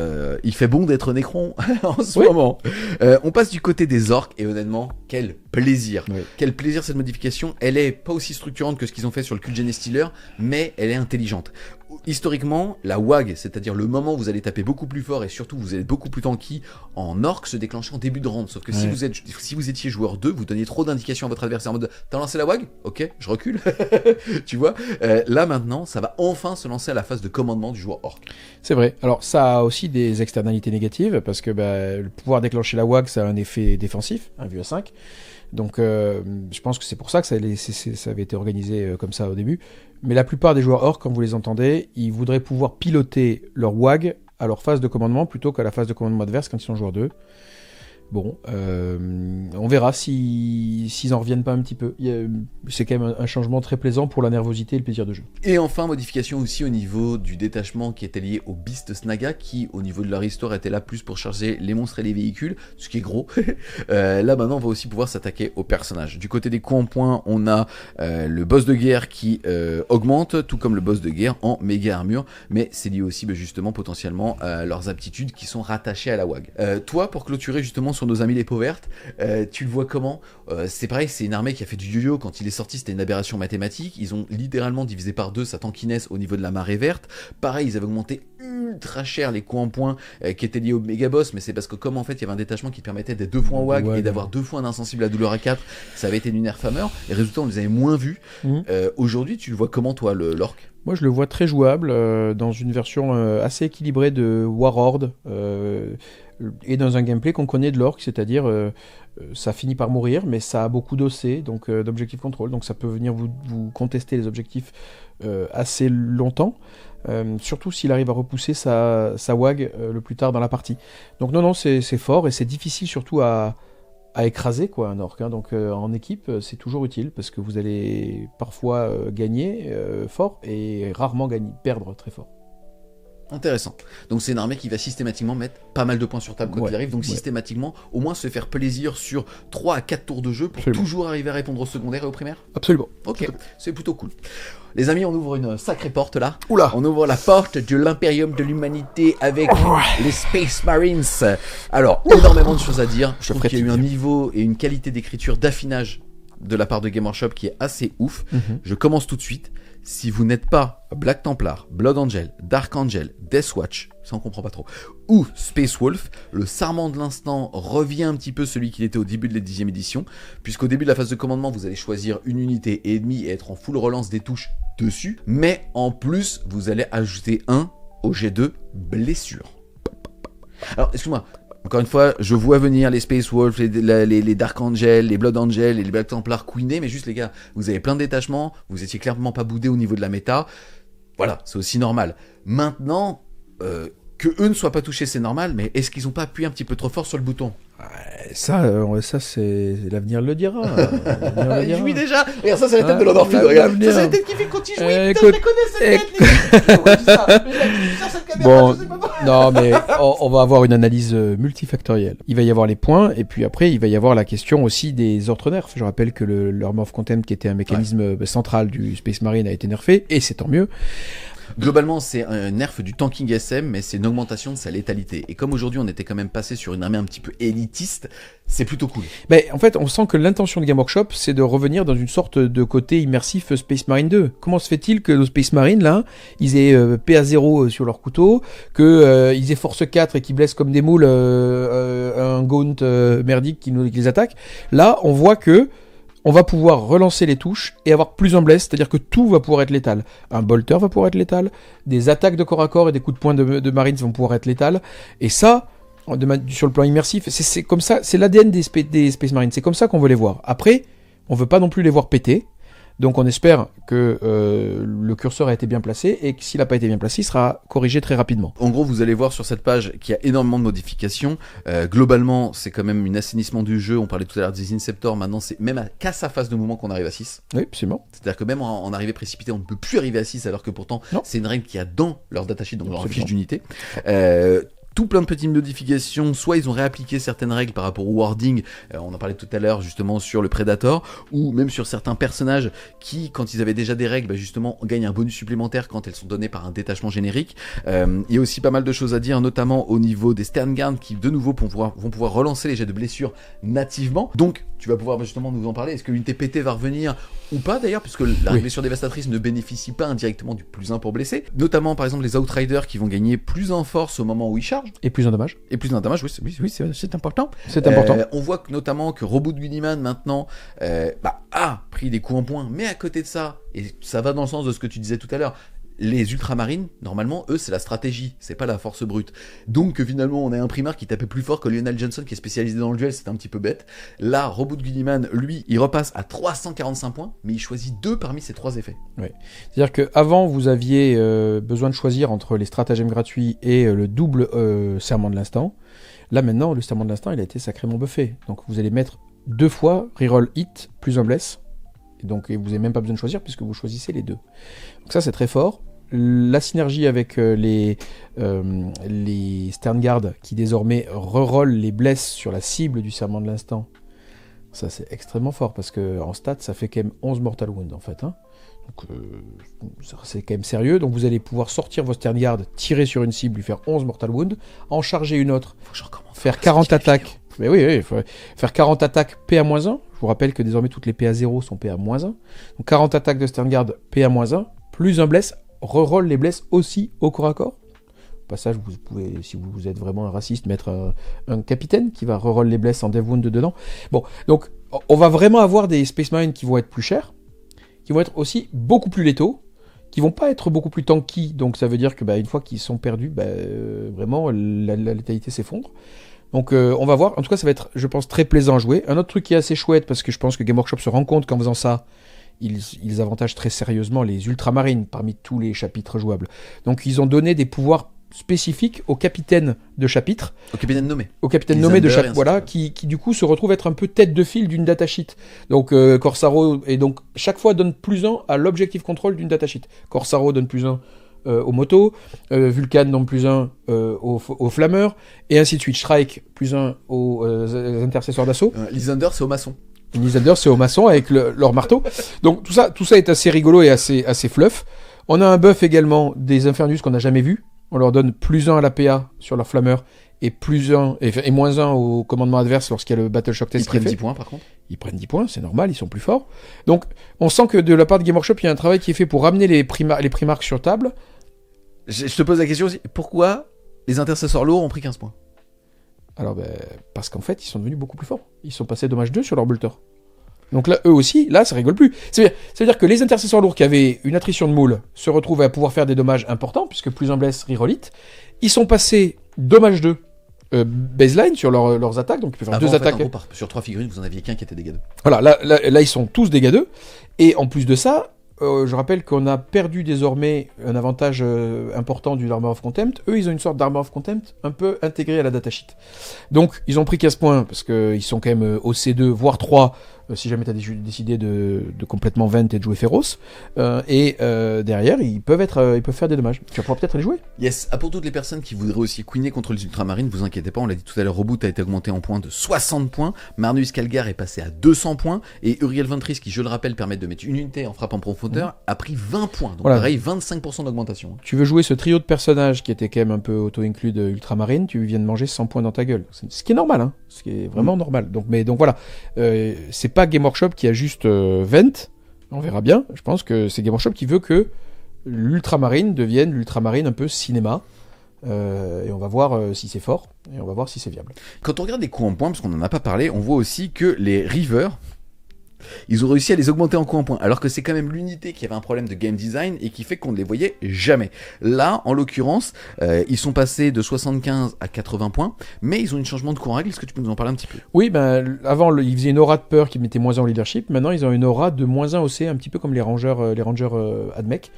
il fait bon d'être Necron en ce moment. On passe du côté des orques et honnêtement, quel plaisir. Oui. Quel plaisir cette modification. Elle est pas aussi structurante que ce qu'ils ont fait sur le Kuldjene Stealer, mais elle est intelligente. Historiquement, la WAG, c'est-à-dire le moment où vous allez taper beaucoup plus fort et surtout vous allez beaucoup plus tanky en orc, se déclenchait en début de round. Sauf que si vous étiez joueur 2, vous donniez trop d'indications à votre adversaire en mode t'as lancé la WAG ? Ok, je recule. Tu vois, là maintenant, ça va enfin se lancer à la phase de commandement du joueur orc. C'est vrai. Alors ça a aussi des externalités négatives parce que le pouvoir déclencher la WAG, ça a un effet défensif, 1/5. Donc je pense que c'est pour ça que ça avait été organisé comme ça au début. Mais la plupart des joueurs orcs, quand vous les entendez, ils voudraient pouvoir piloter leur WAG à leur phase de commandement plutôt qu'à la phase de commandement adverse quand ils sont joueurs 2. Bon, on verra s'ils en reviennent pas un petit peu. C'est quand même un changement très plaisant pour la nervosité et le plaisir de jeu. Et enfin, modification aussi au niveau du détachement qui était lié au Beast Snaga, qui au niveau de leur histoire était là plus pour charger les monstres et les véhicules, ce qui est gros. Là maintenant, on va aussi pouvoir s'attaquer aux personnages. Du côté des coups en point, on a le boss de guerre qui augmente, tout comme le boss de guerre en méga armure, mais c'est lié aussi justement potentiellement à leurs aptitudes qui sont rattachées à la WAG. Toi, pour clôturer justement sur nos amis les peaux vertes, tu le vois comment ? C'est pareil, c'est une armée qui a fait du yo-yo. Quand il est sorti, c'était une aberration mathématique. Ils ont littéralement divisé par 2 sa tankiness au niveau de la marée verte. Pareil, ils avaient augmenté ultra cher les coups en point qui étaient liés au méga boss, mais c'est parce que comme en fait il y avait un détachement qui permettait d'être 2 fois en WAG et d'avoir 2 fois un insensible à douleur à 4, ça avait été du nerf hammer. Les résultats, on les avait moins vus. Aujourd'hui, tu le vois comment toi, l'orc ? Moi, je le vois très jouable dans une version assez équilibrée de Warhorde et dans un gameplay qu'on connaît de l'orc, c'est-à-dire ça finit par mourir, mais ça a beaucoup d'OC, donc d'objectif control, donc ça peut venir vous contester les objectifs assez longtemps, surtout s'il arrive à repousser sa WAG le plus tard dans la partie. Donc non, c'est fort et c'est difficile surtout à écraser quoi, un orc, hein. Donc en équipe c'est toujours utile parce que vous allez parfois gagner fort et rarement perdre très fort. Intéressant. Donc c'est une armée qui va systématiquement mettre pas mal de points sur table quand il arrive, donc systématiquement au moins se faire plaisir sur 3 à 4 tours de jeu pour toujours arriver à répondre au secondaire et au primaire. Absolument. Ok, c'est plutôt cool. Les amis, on ouvre une sacrée porte là. Oula. On ouvre la porte de l'impérium de l'humanité avec les Space Marines. Alors, énormément de choses à dire. Je trouve qu'il y a eu un niveau et une qualité d'écriture, d'affinage de la part de Game Workshop qui est assez ouf. Je commence tout de suite. Si vous n'êtes pas Black Templar, Blood Angel, Dark Angel, Death Watch, ça on comprend pas trop, ou Space Wolf, le sarment de l'instant revient un petit peu celui qu'il était au début de la 10e édition, puisqu'au début de la phase de commandement, vous allez choisir une unité ennemie et être en full relance des touches dessus, mais en plus, vous allez ajouter un au G2 blessure. Alors, excuse-moi, encore une fois, je vois venir les Space Wolf, les Dark Angel, les Blood Angel et les Black Templar queenés, mais juste les gars, vous avez plein de détachements, vous étiez clairement pas boudés au niveau de la méta. Voilà, c'est aussi normal. Maintenant, que eux ne soient pas touchés, c'est normal, mais est-ce qu'ils ont pas appuyé un petit peu trop fort sur le bouton ? Ça c'est l'avenir le dira. Il jouit déjà. Regarde, ça c'est la tête de l'Endorphine. Regarde, ça c'est la tête qui fait quand il jouit. Putain, je la connais cette tête. Bon, non mais on va avoir une analyse multifactorielle. Il va y avoir les points et puis après il va y avoir la question aussi des autres nerfs. Je rappelle que l'Armor of Contempt qui était un mécanisme central du Space Marine a été nerfé et c'est tant mieux. Globalement, c'est un nerf du tanking SM, mais c'est une augmentation de sa létalité. Et comme aujourd'hui, on était quand même passé sur une armée un petit peu élitiste, c'est plutôt cool. Mais en fait, on sent que l'intention de Game Workshop, c'est de revenir dans une sorte de côté immersif Space Marine 2. Comment se fait-il que nos Space Marine, là, ils aient PA0 sur leur couteau, qu'ils aient Force 4 et qu'ils blessent comme des moules un Gaunt merdique qui les attaque. Là, on voit que on va pouvoir relancer les touches et avoir plus un bless, c'est-à-dire que tout va pouvoir être létal. Un bolter va pouvoir être létal, des attaques de corps à corps et des coups de poing de Marines vont pouvoir être létales. Et ça, sur le plan immersif, c'est comme ça, c'est l'ADN des Space Marines, c'est comme ça qu'on veut les voir. Après, On veut pas non plus les voir péter. Donc on espère que le curseur a été bien placé et que s'il n'a pas été bien placé, il sera corrigé très rapidement. En gros, vous allez voir sur cette page qu'il y a énormément de modifications. Globalement, c'est quand même un assainissement du jeu. On parlait tout à l'heure des Inceptors. Maintenant, c'est même qu'à sa phase de mouvement qu'on arrive à 6. Oui, absolument. C'est-à-dire que même en arrivée précipitée, on ne peut plus arriver à 6, alors que pourtant, c'est une règle qu'il y a dans leur datasheet, donc leur fiche d'unité. Tout plein de petites modifications, soit ils ont réappliqué certaines règles par rapport au wording, on en parlait tout à l'heure justement sur le Predator, ou même sur certains personnages qui, quand ils avaient déjà des règles, justement gagnent un bonus supplémentaire quand elles sont données par un détachement générique. Il y a aussi pas mal de choses à dire, notamment au niveau des Sternguard qui de nouveau vont pouvoir relancer les jets de blessures nativement. Donc tu vas pouvoir justement nous en parler, est-ce que l'unité PT va revenir ou pas d'ailleurs, puisque la blessure dévastatrice ne bénéficie pas indirectement du +1 pour blesser, notamment par exemple les Outriders qui vont gagner plus en force au moment où ils chargent. Et plus en dommage. Et plus en dommage, oui, c'est important. C'est important. On voit que, notamment que Robot de Gulliman maintenant a pris des coups en poing, mais à côté de ça, et ça va dans le sens de ce que tu disais tout à l'heure, les ultramarines, normalement, eux, c'est la stratégie, c'est pas la force brute. Donc finalement, on a un primar qui tapait plus fort que Lionel Johnson, qui est spécialisé dans le duel, c'est un petit peu bête. Là, Robot de Gulliman, lui, il repasse à 345 points, mais il choisit 2 parmi ces 3 effets. Oui. C'est-à-dire qu'avant, vous aviez besoin de choisir entre les stratagèmes gratuits et le double serment de l'instant. Là, maintenant, le serment de l'instant, il a été sacrément buffé. Donc vous allez mettre 2 fois reroll hit plus un bless. Et donc vous n'avez même pas besoin de choisir puisque vous choisissez les 2. Donc ça, c'est très fort. La synergie avec les Sternguard qui désormais reroll les blesses sur la cible du serment de l'instant. Ça, c'est extrêmement fort parce qu'en stats, ça fait quand même 11 mortal wounds en fait. Hein. Donc c'est quand même sérieux. Donc vous allez pouvoir sortir vos Sternguard, tirer sur une cible, lui faire 11 mortal wounds, en charger une autre, faire 40 attaques. Mais oui, il faut faire 40 attaques PA-1. Je vous rappelle que désormais toutes les PA0 sont PA-1. Donc 40 attaques de Sternguard PA-1, plus un bless, reroll les blesses aussi au corps à corps. Au passage, vous pouvez, si vous êtes vraiment un raciste, mettre un capitaine qui va reroll les blesses en dev wound dedans. Bon, donc on va vraiment avoir des Space Marines qui vont être plus chers, qui vont être aussi beaucoup plus létaux, qui vont pas être beaucoup plus tanky. Donc ça veut dire que une fois qu'ils sont perdus, vraiment la létalité s'effondre. Donc on va voir, en tout cas ça va être, je pense, très plaisant à jouer. Un autre truc qui est assez chouette, parce que je pense que Game Workshop se rend compte qu'en faisant ça, ils avantagent très sérieusement les ultramarines parmi tous les chapitres jouables. Donc ils ont donné des pouvoirs spécifiques aux capitaines de chapitre. Aux capitaines nommés. Aux capitaines nommés de chapitre, voilà, qui du coup se retrouvent être un peu tête de file d'une datasheet. Donc Corsaro, et donc chaque fois donne +1 à l'objectif contrôle d'une datasheet. Corsaro donne +1 aux motos, Vulcan donne +1 aux flammeurs, et ainsi de suite. Strike +1 aux intercesseurs d'assaut. Lysander, c'est aux maçons. Lysander, c'est aux maçons avec leur marteau. Donc tout ça est assez rigolo et assez fluff. On a un buff également des Infernus qu'on n'a jamais vu. On leur donne +1 à la PA sur leur flammeur et +1 et -1 au commandement adverse lorsqu'il y a le Battle Shock Test. Ils prennent 10 points par contre. Ils prennent 10 points, c'est normal, ils sont plus forts. Donc on sent que de la part de Game Workshop, il y a un travail qui est fait pour ramener les primarques sur table. Je te pose la question aussi, pourquoi les intercesseurs lourds ont pris 15 points? Alors parce qu'en fait, ils sont devenus beaucoup plus forts. Ils sont passés dommage 2 sur leur bolter. Donc là, eux aussi, là, ça rigole plus. C'est-à-dire que les intercesseurs lourds qui avaient une attrition de moule se retrouvent à pouvoir faire des dommages importants, puisque plus un bless, reroll it. Ils sont passés dommage 2 baseline sur leurs attaques, donc ils peuvent faire 2 attaques. En gros, sur 3 figurines, vous en aviez qu'un qui était dégâts 2. Voilà, là, ils sont tous dégâts 2. Et en plus de ça, je rappelle qu'on a perdu désormais un avantage important du Armor of Contempt. Eux, ils ont une sorte d'Armor of Contempt un peu intégré à la datasheet. Donc, ils ont pris 15 points, parce qu'ils sont quand même au C2, voire 3, si jamais tu as décidé de complètement vent et de jouer féroce. Derrière, ils peuvent faire des dommages. Tu vas pouvoir peut-être les jouer. Yes, pour toutes les personnes qui voudraient aussi queener contre les ultramarines, vous inquiétez pas, on l'a dit tout à l'heure, Reboot a été augmenté en points de 60 points, Marneus Calgar est passé à 200 points, et Uriel Ventris, qui je le rappelle permet de mettre une unité en frappe en profondeur, a pris 20 points. Donc voilà. Pareil, 25% d'augmentation. Tu veux jouer ce trio de personnages qui était quand même un peu auto-inclus de ultramarine, tu viens de manger 100 points dans ta gueule. Ce qui est normal, hein. Ce qui est vraiment normal. Donc voilà, c'est pas Game Workshop qui a juste vent, on verra bien. Je pense que c'est Game Workshop qui veut que l'ultramarine devienne l'ultramarine un peu cinéma. Et on va voir si c'est fort, et on va voir si c'est viable. Quand on regarde les coups en points, parce qu'on n'en a pas parlé, on voit aussi que les Reavers, Ils ont réussi à les augmenter en coup en point, alors que c'est quand même l'unité qui avait un problème de game design et qui fait qu'on ne les voyait jamais. Là, en l'occurrence, ils sont passés de 75 à 80 points, mais ils ont un changement de coup en règle. Est-ce que tu peux nous en parler un petit peu? Oui, ben, avant, ils faisaient une aura de peur qui mettait moins 1 en leadership. Maintenant, ils ont une aura de moins 1 OC, un petit peu comme les rangers Admech.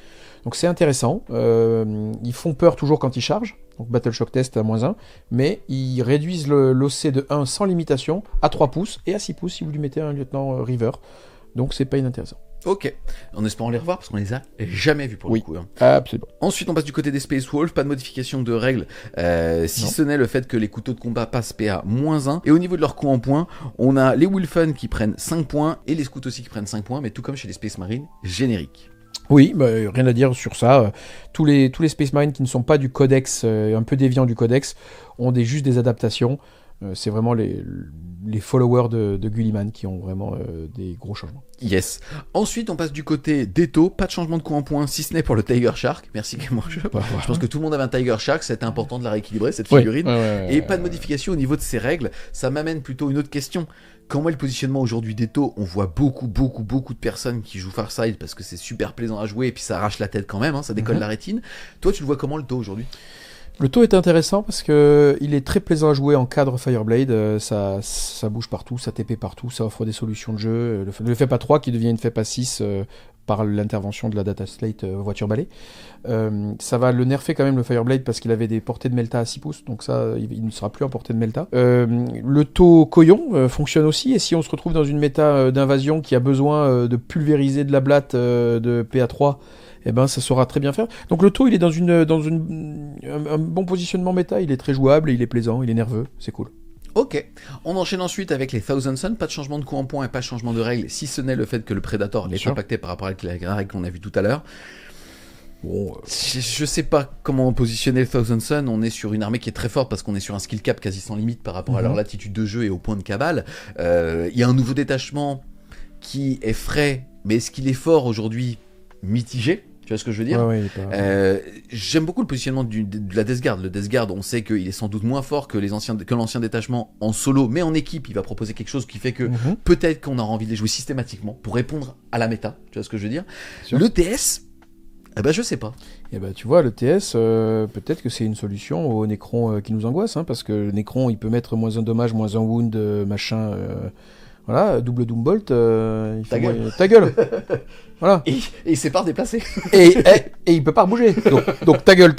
Donc c'est intéressant. Ils font peur toujours quand ils chargent. Donc Battle Shock Test à moins 1. Mais ils réduisent l'OC de 1 sans limitation à 3 pouces et à 6 pouces si vous lui mettez un lieutenant River. Donc c'est pas inintéressant. Ok, en espérant les revoir parce qu'on les a jamais vus pour le coup. Hein. Absolument. Ensuite, on passe du côté des Space Wolves, pas de modification de règles, si ce n'est le fait que les couteaux de combat passent PA -1. Et au niveau de leur coup en points, on a les Wolfen qui prennent 5 points et les Scouts aussi qui prennent 5 points, mais tout comme chez les Space Marines, générique. Oui, bah, rien à dire sur ça. Tous les Space Marines qui ne sont pas du codex, un peu déviants du codex, ont juste des adaptations. C'est vraiment les followers de Gulliman qui ont vraiment des gros changements. Yes. Ensuite, on passe du côté d'Eto. Pas de changement de coup en point, si ce n'est pour le Tiger Shark. Merci Game Workshop. Je pense que tout le monde avait un Tiger Shark. C'était important de la rééquilibrer, cette figurine. Et pas de modification au niveau de ses règles. Ça m'amène plutôt une autre question. Comment est le positionnement aujourd'hui d'Eto? On voit beaucoup de personnes qui jouent Farside parce que c'est super plaisant à jouer et puis ça arrache la tête quand même, hein, ça décolle la rétine. Toi, tu le vois comment le taux aujourd'hui? Le taux est intéressant parce que il est très plaisant à jouer en cadre Fireblade. Ça bouge partout, ça TP partout, ça offre des solutions de jeu. Le FEPA 3 qui devient une FEPA 6 par l'intervention de la data slate voiture balai. Ça va le nerfer quand même le Fireblade parce qu'il avait des portées de Melta à 6 pouces, donc ça il ne sera plus en portée de Melta. Le taux Coyon fonctionne aussi, et si on se retrouve dans une méta d'invasion qui a besoin de pulvériser de la blatte de PA3, eh ben ça saura très bien faire. Donc le taux il est dans un bon positionnement méta, il est très jouable et il est plaisant, il est nerveux, c'est cool. Ok, on enchaîne ensuite avec les Thousand Sun, pas de changement de coup en point et pas de changement de règle, si ce n'est le fait que le Predator est impacté par rapport à la règle qu'on a vue tout à l'heure. Bon, je sais pas comment positionner le Thousand Sun, on est sur une armée qui est très forte parce qu'on est sur un skill cap quasi sans limite par rapport à leur latitude de jeu et au point de cabale. Il y a un nouveau détachement qui est frais, mais est-ce qu'il est fort aujourd'hui? Mitigé. Tu vois ce que je veux dire? J'aime beaucoup le positionnement de la Death Guard. Le Death Guard, on sait qu'il est sans doute moins fort que l'ancien détachement en solo, mais en équipe, il va proposer quelque chose qui fait que peut-être qu'on aura envie de les jouer systématiquement pour répondre à la méta. Tu vois ce que je veux dire? Le TS, eh ben je sais pas. Et ben tu vois, le TS, peut-être que c'est une solution au Necron qui nous angoisse, hein, parce que le Necron, il peut mettre moins un dommage, moins un wound, machin. Voilà, double Doombolt, ta gueule. Voilà. Et il sait pas redéplacer. et il peut pas rebouger. Donc ta gueule,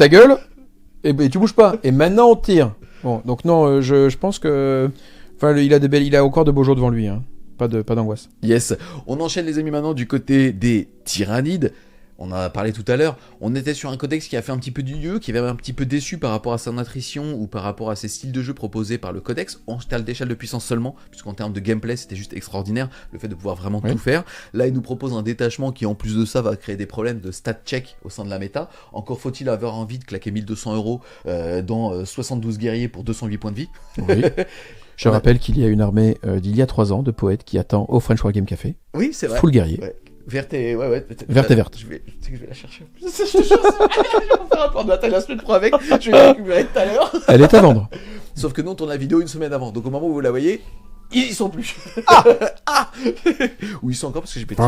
et tu bouges pas. Et maintenant on tire. Bon, donc non, je pense que, enfin, il a encore de beaux jours devant lui, hein. Pas d'angoisse. Yes. On enchaîne les amis maintenant du côté des Tyrannides. On en a parlé tout à l'heure, on était sur un codex qui a fait un petit peu du lieu, qui avait un petit peu déçu par rapport à son attrition ou par rapport à ses styles de jeu proposés par le codex, en termes d'échelle de puissance seulement, puisqu'en termes de gameplay c'était juste extraordinaire, le fait de pouvoir vraiment tout faire. Là il nous propose un détachement qui en plus de ça va créer des problèmes de stat check au sein de la méta. Encore faut-il avoir envie de claquer 1200 € dans 72 guerriers pour 208 points de vie. Oui. Je rappelle qu'il y a une armée d'il y a 3 ans de poètes qui attend au French Wargame Café. Oui, c'est vrai. Full guerrier. Ouais. Verte et verte et verte. Je vais la chercher. Je vais faire un plan de bataille la semaine pro avec. Je vais la récupérer tout à l'heure. Elle est à vendre. Sauf que nous on tourne la vidéo une semaine avant. Donc au moment où vous la voyez, ils y sont plus. Ou ils sont encore parce que j'ai pété.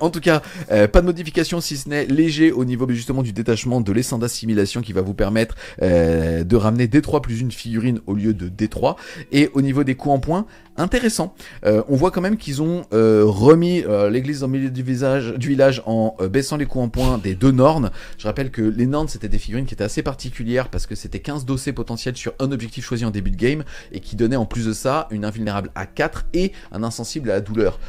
En tout cas, pas de modification si ce n'est léger au niveau justement du détachement de l'essence d'assimilation qui va vous permettre de ramener D3 plus une figurine au lieu de D3. Et au niveau des coups en points, intéressant. On voit quand même qu'ils ont remis l'église au milieu du village en baissant les coups en points des 2 Norns. Je rappelle que les Norns c'était des figurines qui étaient assez particulières parce que c'était 15 dossés potentiels sur un objectif choisi en début de game et qui donnait en plus de ça une invulnérable à 4 et un insensible à la douleur.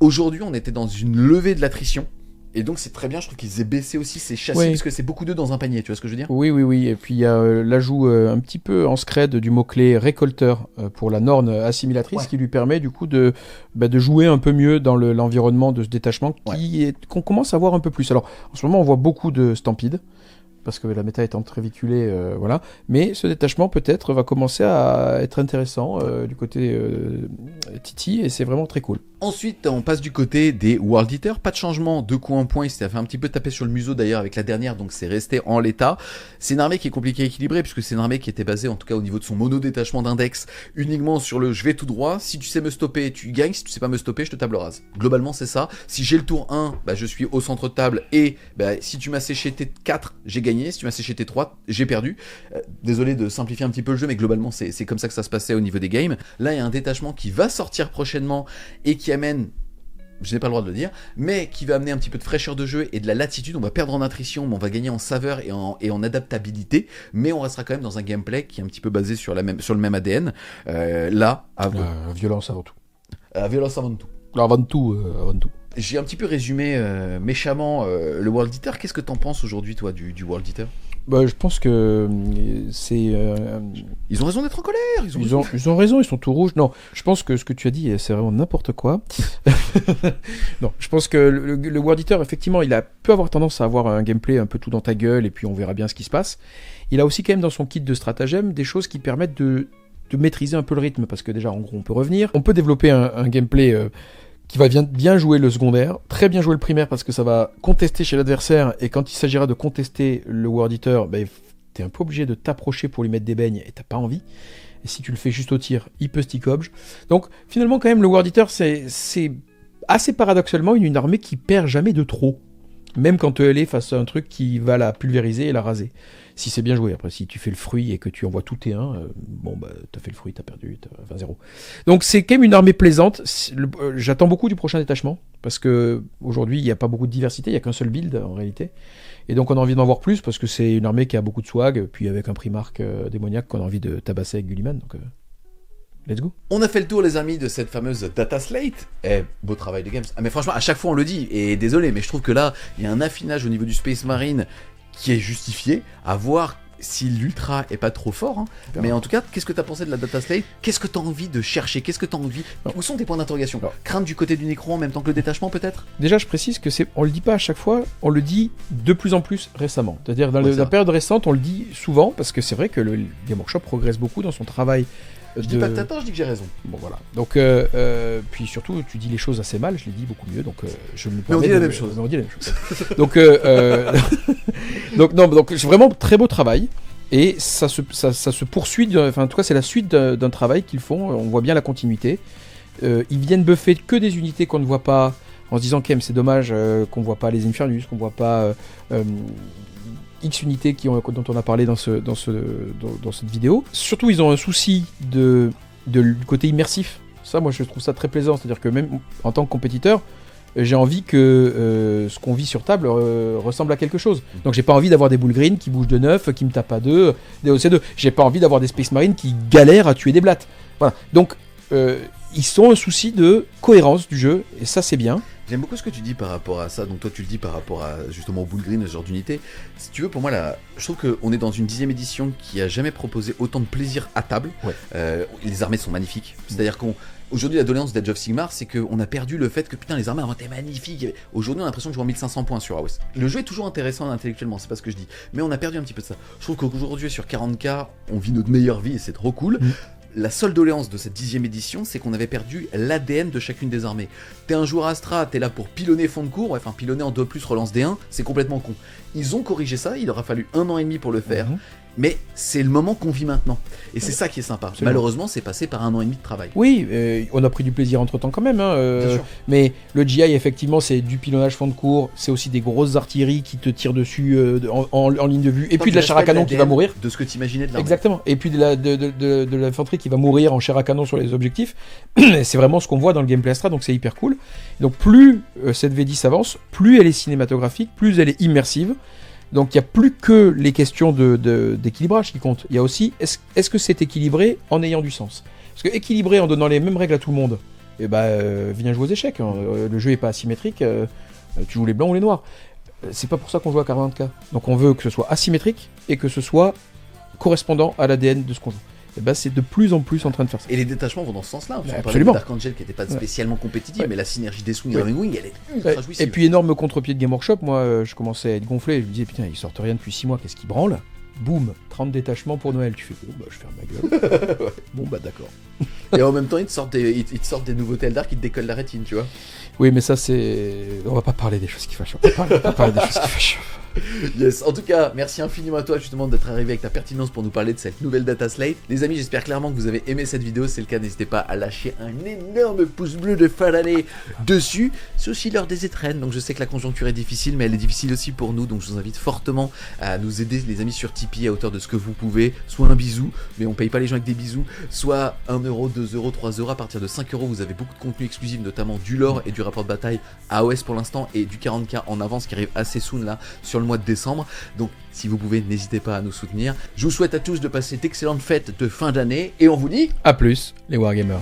Aujourd'hui on était dans une levée de l'attrition. Et donc c'est très bien, je trouve qu'ils aient baissé aussi ces châssis, parce que c'est beaucoup d'œufs dans un panier, tu vois ce que je veux dire? Oui, et puis il y a l'ajout un petit peu en scred du mot-clé récolteur pour la Norn assimilatrice, qui lui permet du coup de jouer un peu mieux dans l'environnement de ce détachement qu'on commence à voir un peu plus. Alors en ce moment on voit beaucoup de Stampede, parce que la méta étant très véhiculée, voilà. Mais ce détachement, peut-être, va commencer à être intéressant du côté Titi, et c'est vraiment très cool. Ensuite, on passe du côté des World Eaters. Pas de changement de coup en point. Il s'est fait un petit peu taper sur le museau d'ailleurs avec la dernière, donc c'est resté en l'état. C'est une armée qui est compliquée à équilibrer, puisque c'est une armée qui était basée, en tout cas au niveau de son mono-détachement d'index, uniquement sur le je vais tout droit. Si tu sais me stopper, tu gagnes. Si tu sais pas me stopper, je te table rase. Globalement, c'est ça. Si j'ai le tour 1, bah, je suis au centre de table, et bah, si tu m'as séché T4, j'ai gagné. Si tu m'as séché T3, j'ai perdu. Désolé de simplifier un petit peu le jeu, mais globalement, c'est comme ça que ça se passait au niveau des games. Là, il y a un détachement qui va sortir prochainement et qui amène, je n'ai pas le droit de le dire, mais qui va amener un petit peu de fraîcheur de jeu et de la latitude. On va perdre en attrition, mais on va gagner en saveur et en adaptabilité, mais on restera quand même dans un gameplay qui est un petit peu basé sur le même ADN. Violence avant tout. Violence avant tout. Avant tout. J'ai un petit peu résumé méchamment le World Eater. Qu'est-ce que t'en penses aujourd'hui, toi, du World Eater ? Bah, je pense que c'est... Ils ont raison d'être en colère. Ils ont raison, ils sont tout rouges. Non, je pense que ce que tu as dit, c'est vraiment n'importe quoi. Non, je pense que le World Eater, effectivement, il peut avoir tendance à avoir un gameplay un peu tout dans ta gueule, et puis on verra bien ce qui se passe. Il a aussi quand même dans son kit de stratagème des choses qui permettent de maîtriser un peu le rythme, parce que déjà, en gros, on peut revenir. On peut développer un gameplay... qui va bien jouer le secondaire, très bien jouer le primaire parce que ça va contester chez l'adversaire, et quand il s'agira de contester le World Eater, bah, t'es un peu obligé de t'approcher pour lui mettre des beignes et t'as pas envie. Et si tu le fais juste au tir, il peut stick obj. Donc finalement quand même le World Eater c'est assez paradoxalement une armée qui perd jamais de trop. Même quand elle est face à un truc qui va la pulvériser et la raser. Si c'est bien joué. Après, si tu fais le fruit et que tu envoies tout T1, t'as fait le fruit, t'as perdu, t'as 0. Donc c'est quand même une armée plaisante. J'attends beaucoup du prochain détachement, parce que aujourd'hui il n'y a pas beaucoup de diversité, il n'y a qu'un seul build en réalité. Et donc on a envie d'en voir plus, parce que c'est une armée qui a beaucoup de swag, puis avec un primarque démoniaque qu'on a envie de tabasser avec Gulliman. Donc let's go. On a fait le tour, les amis, de cette fameuse data slate. Beau travail de Games. Ah, mais franchement, à chaque fois on le dit, et désolé, mais je trouve que là, il y a un affinage au niveau du Space Marine qui est justifié, à voir si l'ultra est pas trop fort. Hein. Mais en tout cas, qu'est-ce que tu as pensé de la data slate ? Qu'est-ce que tu as envie de chercher ? Qu'est-ce que tu as envie ? Où sont tes points d'interrogation ? Crainte du côté du Necron en même temps que le détachement, peut-être ? Déjà, je précise que on le dit pas à chaque fois, on le dit de plus en plus récemment. C'est-à-dire dans la période récente, on le dit souvent, parce que c'est vrai que le Game Workshop progresse beaucoup dans son travail. Je dis pas que t'as tort, je dis que j'ai raison. Bon voilà. Donc puis surtout tu dis les choses assez mal, je les dis beaucoup mieux, donc je me permets. Mais on dit la même chose. On dit la même chose. Donc donc c'est vraiment très beau travail, et ça se poursuit. Enfin en tout cas c'est la suite d'un travail qu'ils font. On voit bien la continuité. Ils viennent buffer que des unités qu'on ne voit pas, en se disant que c'est dommage qu'on voit pas les Infernus, qu'on voit pas X unités dont on a parlé dans cette vidéo. Surtout, ils ont un souci du côté immersif. Ça, moi, je trouve ça très plaisant. C'est-à-dire que même en tant que compétiteur, j'ai envie que ce qu'on vit sur table ressemble à quelque chose. Donc, j'ai pas envie d'avoir des boules green qui bougent de 9, qui me tapent à 2, des OC2. J'ai pas envie d'avoir des Space Marines qui galèrent à tuer des blattes. Voilà. Donc, ils ont un souci de cohérence du jeu, et ça, c'est bien. J'aime beaucoup ce que tu dis par rapport à ça. Donc toi tu le dis par rapport à justement au Bull Green, ce genre d'unité. Si tu veux, pour moi là, je trouve qu'on est dans une 10e édition qui a jamais proposé autant de plaisir à table. Ouais. Les armées sont magnifiques. C'est-à-dire qu'aujourd'hui la doléance d'Age of Sigmar, c'est qu'on a perdu le fait que putain les armées avant étaient magnifiques. Aujourd'hui on a l'impression de jouer en 1500 points sur AOS. Le jeu est toujours intéressant intellectuellement, c'est pas ce que je dis. Mais on a perdu un petit peu de ça. Je trouve qu'aujourd'hui sur 40K, on vit notre meilleure vie et c'est trop cool. La seule doléance de cette 10e édition, c'est qu'on avait perdu l'ADN de chacune des armées. T'es un joueur Astra, t'es là pour pilonner fond de cours, enfin pilonner en 2+, relance D1, c'est complètement con. Ils ont corrigé ça, il aura fallu 1 an et demi pour le faire, mais c'est le moment qu'on vit maintenant. Et c'est ça qui est sympa. Absolument. Malheureusement, c'est passé par 1 an et demi de travail. Oui, on a pris du plaisir entre-temps quand même. Mais le GI, effectivement, c'est du pilonnage fond de cours, c'est aussi des grosses artilleries qui te tirent dessus en ligne de vue, et puis de la chair à canon qui va mourir. De ce que tu imaginais de l'armée. Exactement. Et puis de l'infanterie qui va mourir en chair à canon sur les objectifs. C'est vraiment ce qu'on voit dans le gameplay Astra, donc c'est hyper cool. Donc plus cette V10 avance, plus elle est cinématographique, plus elle est immersive. Donc il n'y a plus que les questions d'équilibrage qui comptent. Il y a aussi, est-ce que c'est équilibré en ayant du sens ? Parce que équilibré en donnant les mêmes règles à tout le monde, viens jouer aux échecs. Hein. Le jeu n'est pas asymétrique, tu joues les blancs ou les noirs. C'est pas pour ça qu'on joue à 40K. Donc on veut que ce soit asymétrique et que ce soit correspondant à l'ADN de ce qu'on joue. et ben c'est de plus en plus en train de faire ça. Et les détachements vont dans ce sens-là. On parlait Absolument. de Dark Angel qui n'était pas spécialement compétitif, Ouais. mais la synergie des Swing et Ouais. Ring Wing, elle est ultra jouissive. Et puis énorme contre-pied de Game Workshop, moi je commençais à être gonflé, je me disais putain ils sortent rien depuis 6 mois, qu'est-ce qu'ils branlent? Boum, 30 détachements pour Noël, tu fais bon bah je ferme ma gueule. Bon bah d'accord. Et en même temps, ils te sortent des nouveautés Eldar qui te décollent la rétine, tu vois. Oui mais ça c'est... On va pas parler des choses qui fâchent. On va pas parler des choses qui fâchent. Yes, en tout cas, merci infiniment à toi justement d'être arrivé avec ta pertinence pour nous parler de cette nouvelle data slate. Les amis, j'espère clairement que vous avez aimé cette vidéo. Si c'est le cas, n'hésitez pas à lâcher un énorme pouce bleu de fin d'année dessus. C'est aussi l'heure des étrennes, donc je sais que la conjoncture est difficile, mais elle est difficile aussi pour nous. Donc je vous invite fortement à nous aider, les amis, sur Tipeee à hauteur de ce que vous pouvez. Soit un bisou, mais on paye pas les gens avec des bisous. Soit 1€, 2€, 3€. À partir de 5€, vous avez beaucoup de contenu exclusif, notamment du lore et du rapport de bataille AOS pour l'instant, et du 40K en avance qui arrive assez soon là sur le mois de décembre. Donc si vous pouvez, n'hésitez pas à nous soutenir. Je vous souhaite à tous de passer d'excellentes fêtes de fin d'année et on vous dit A plus les Wargamers.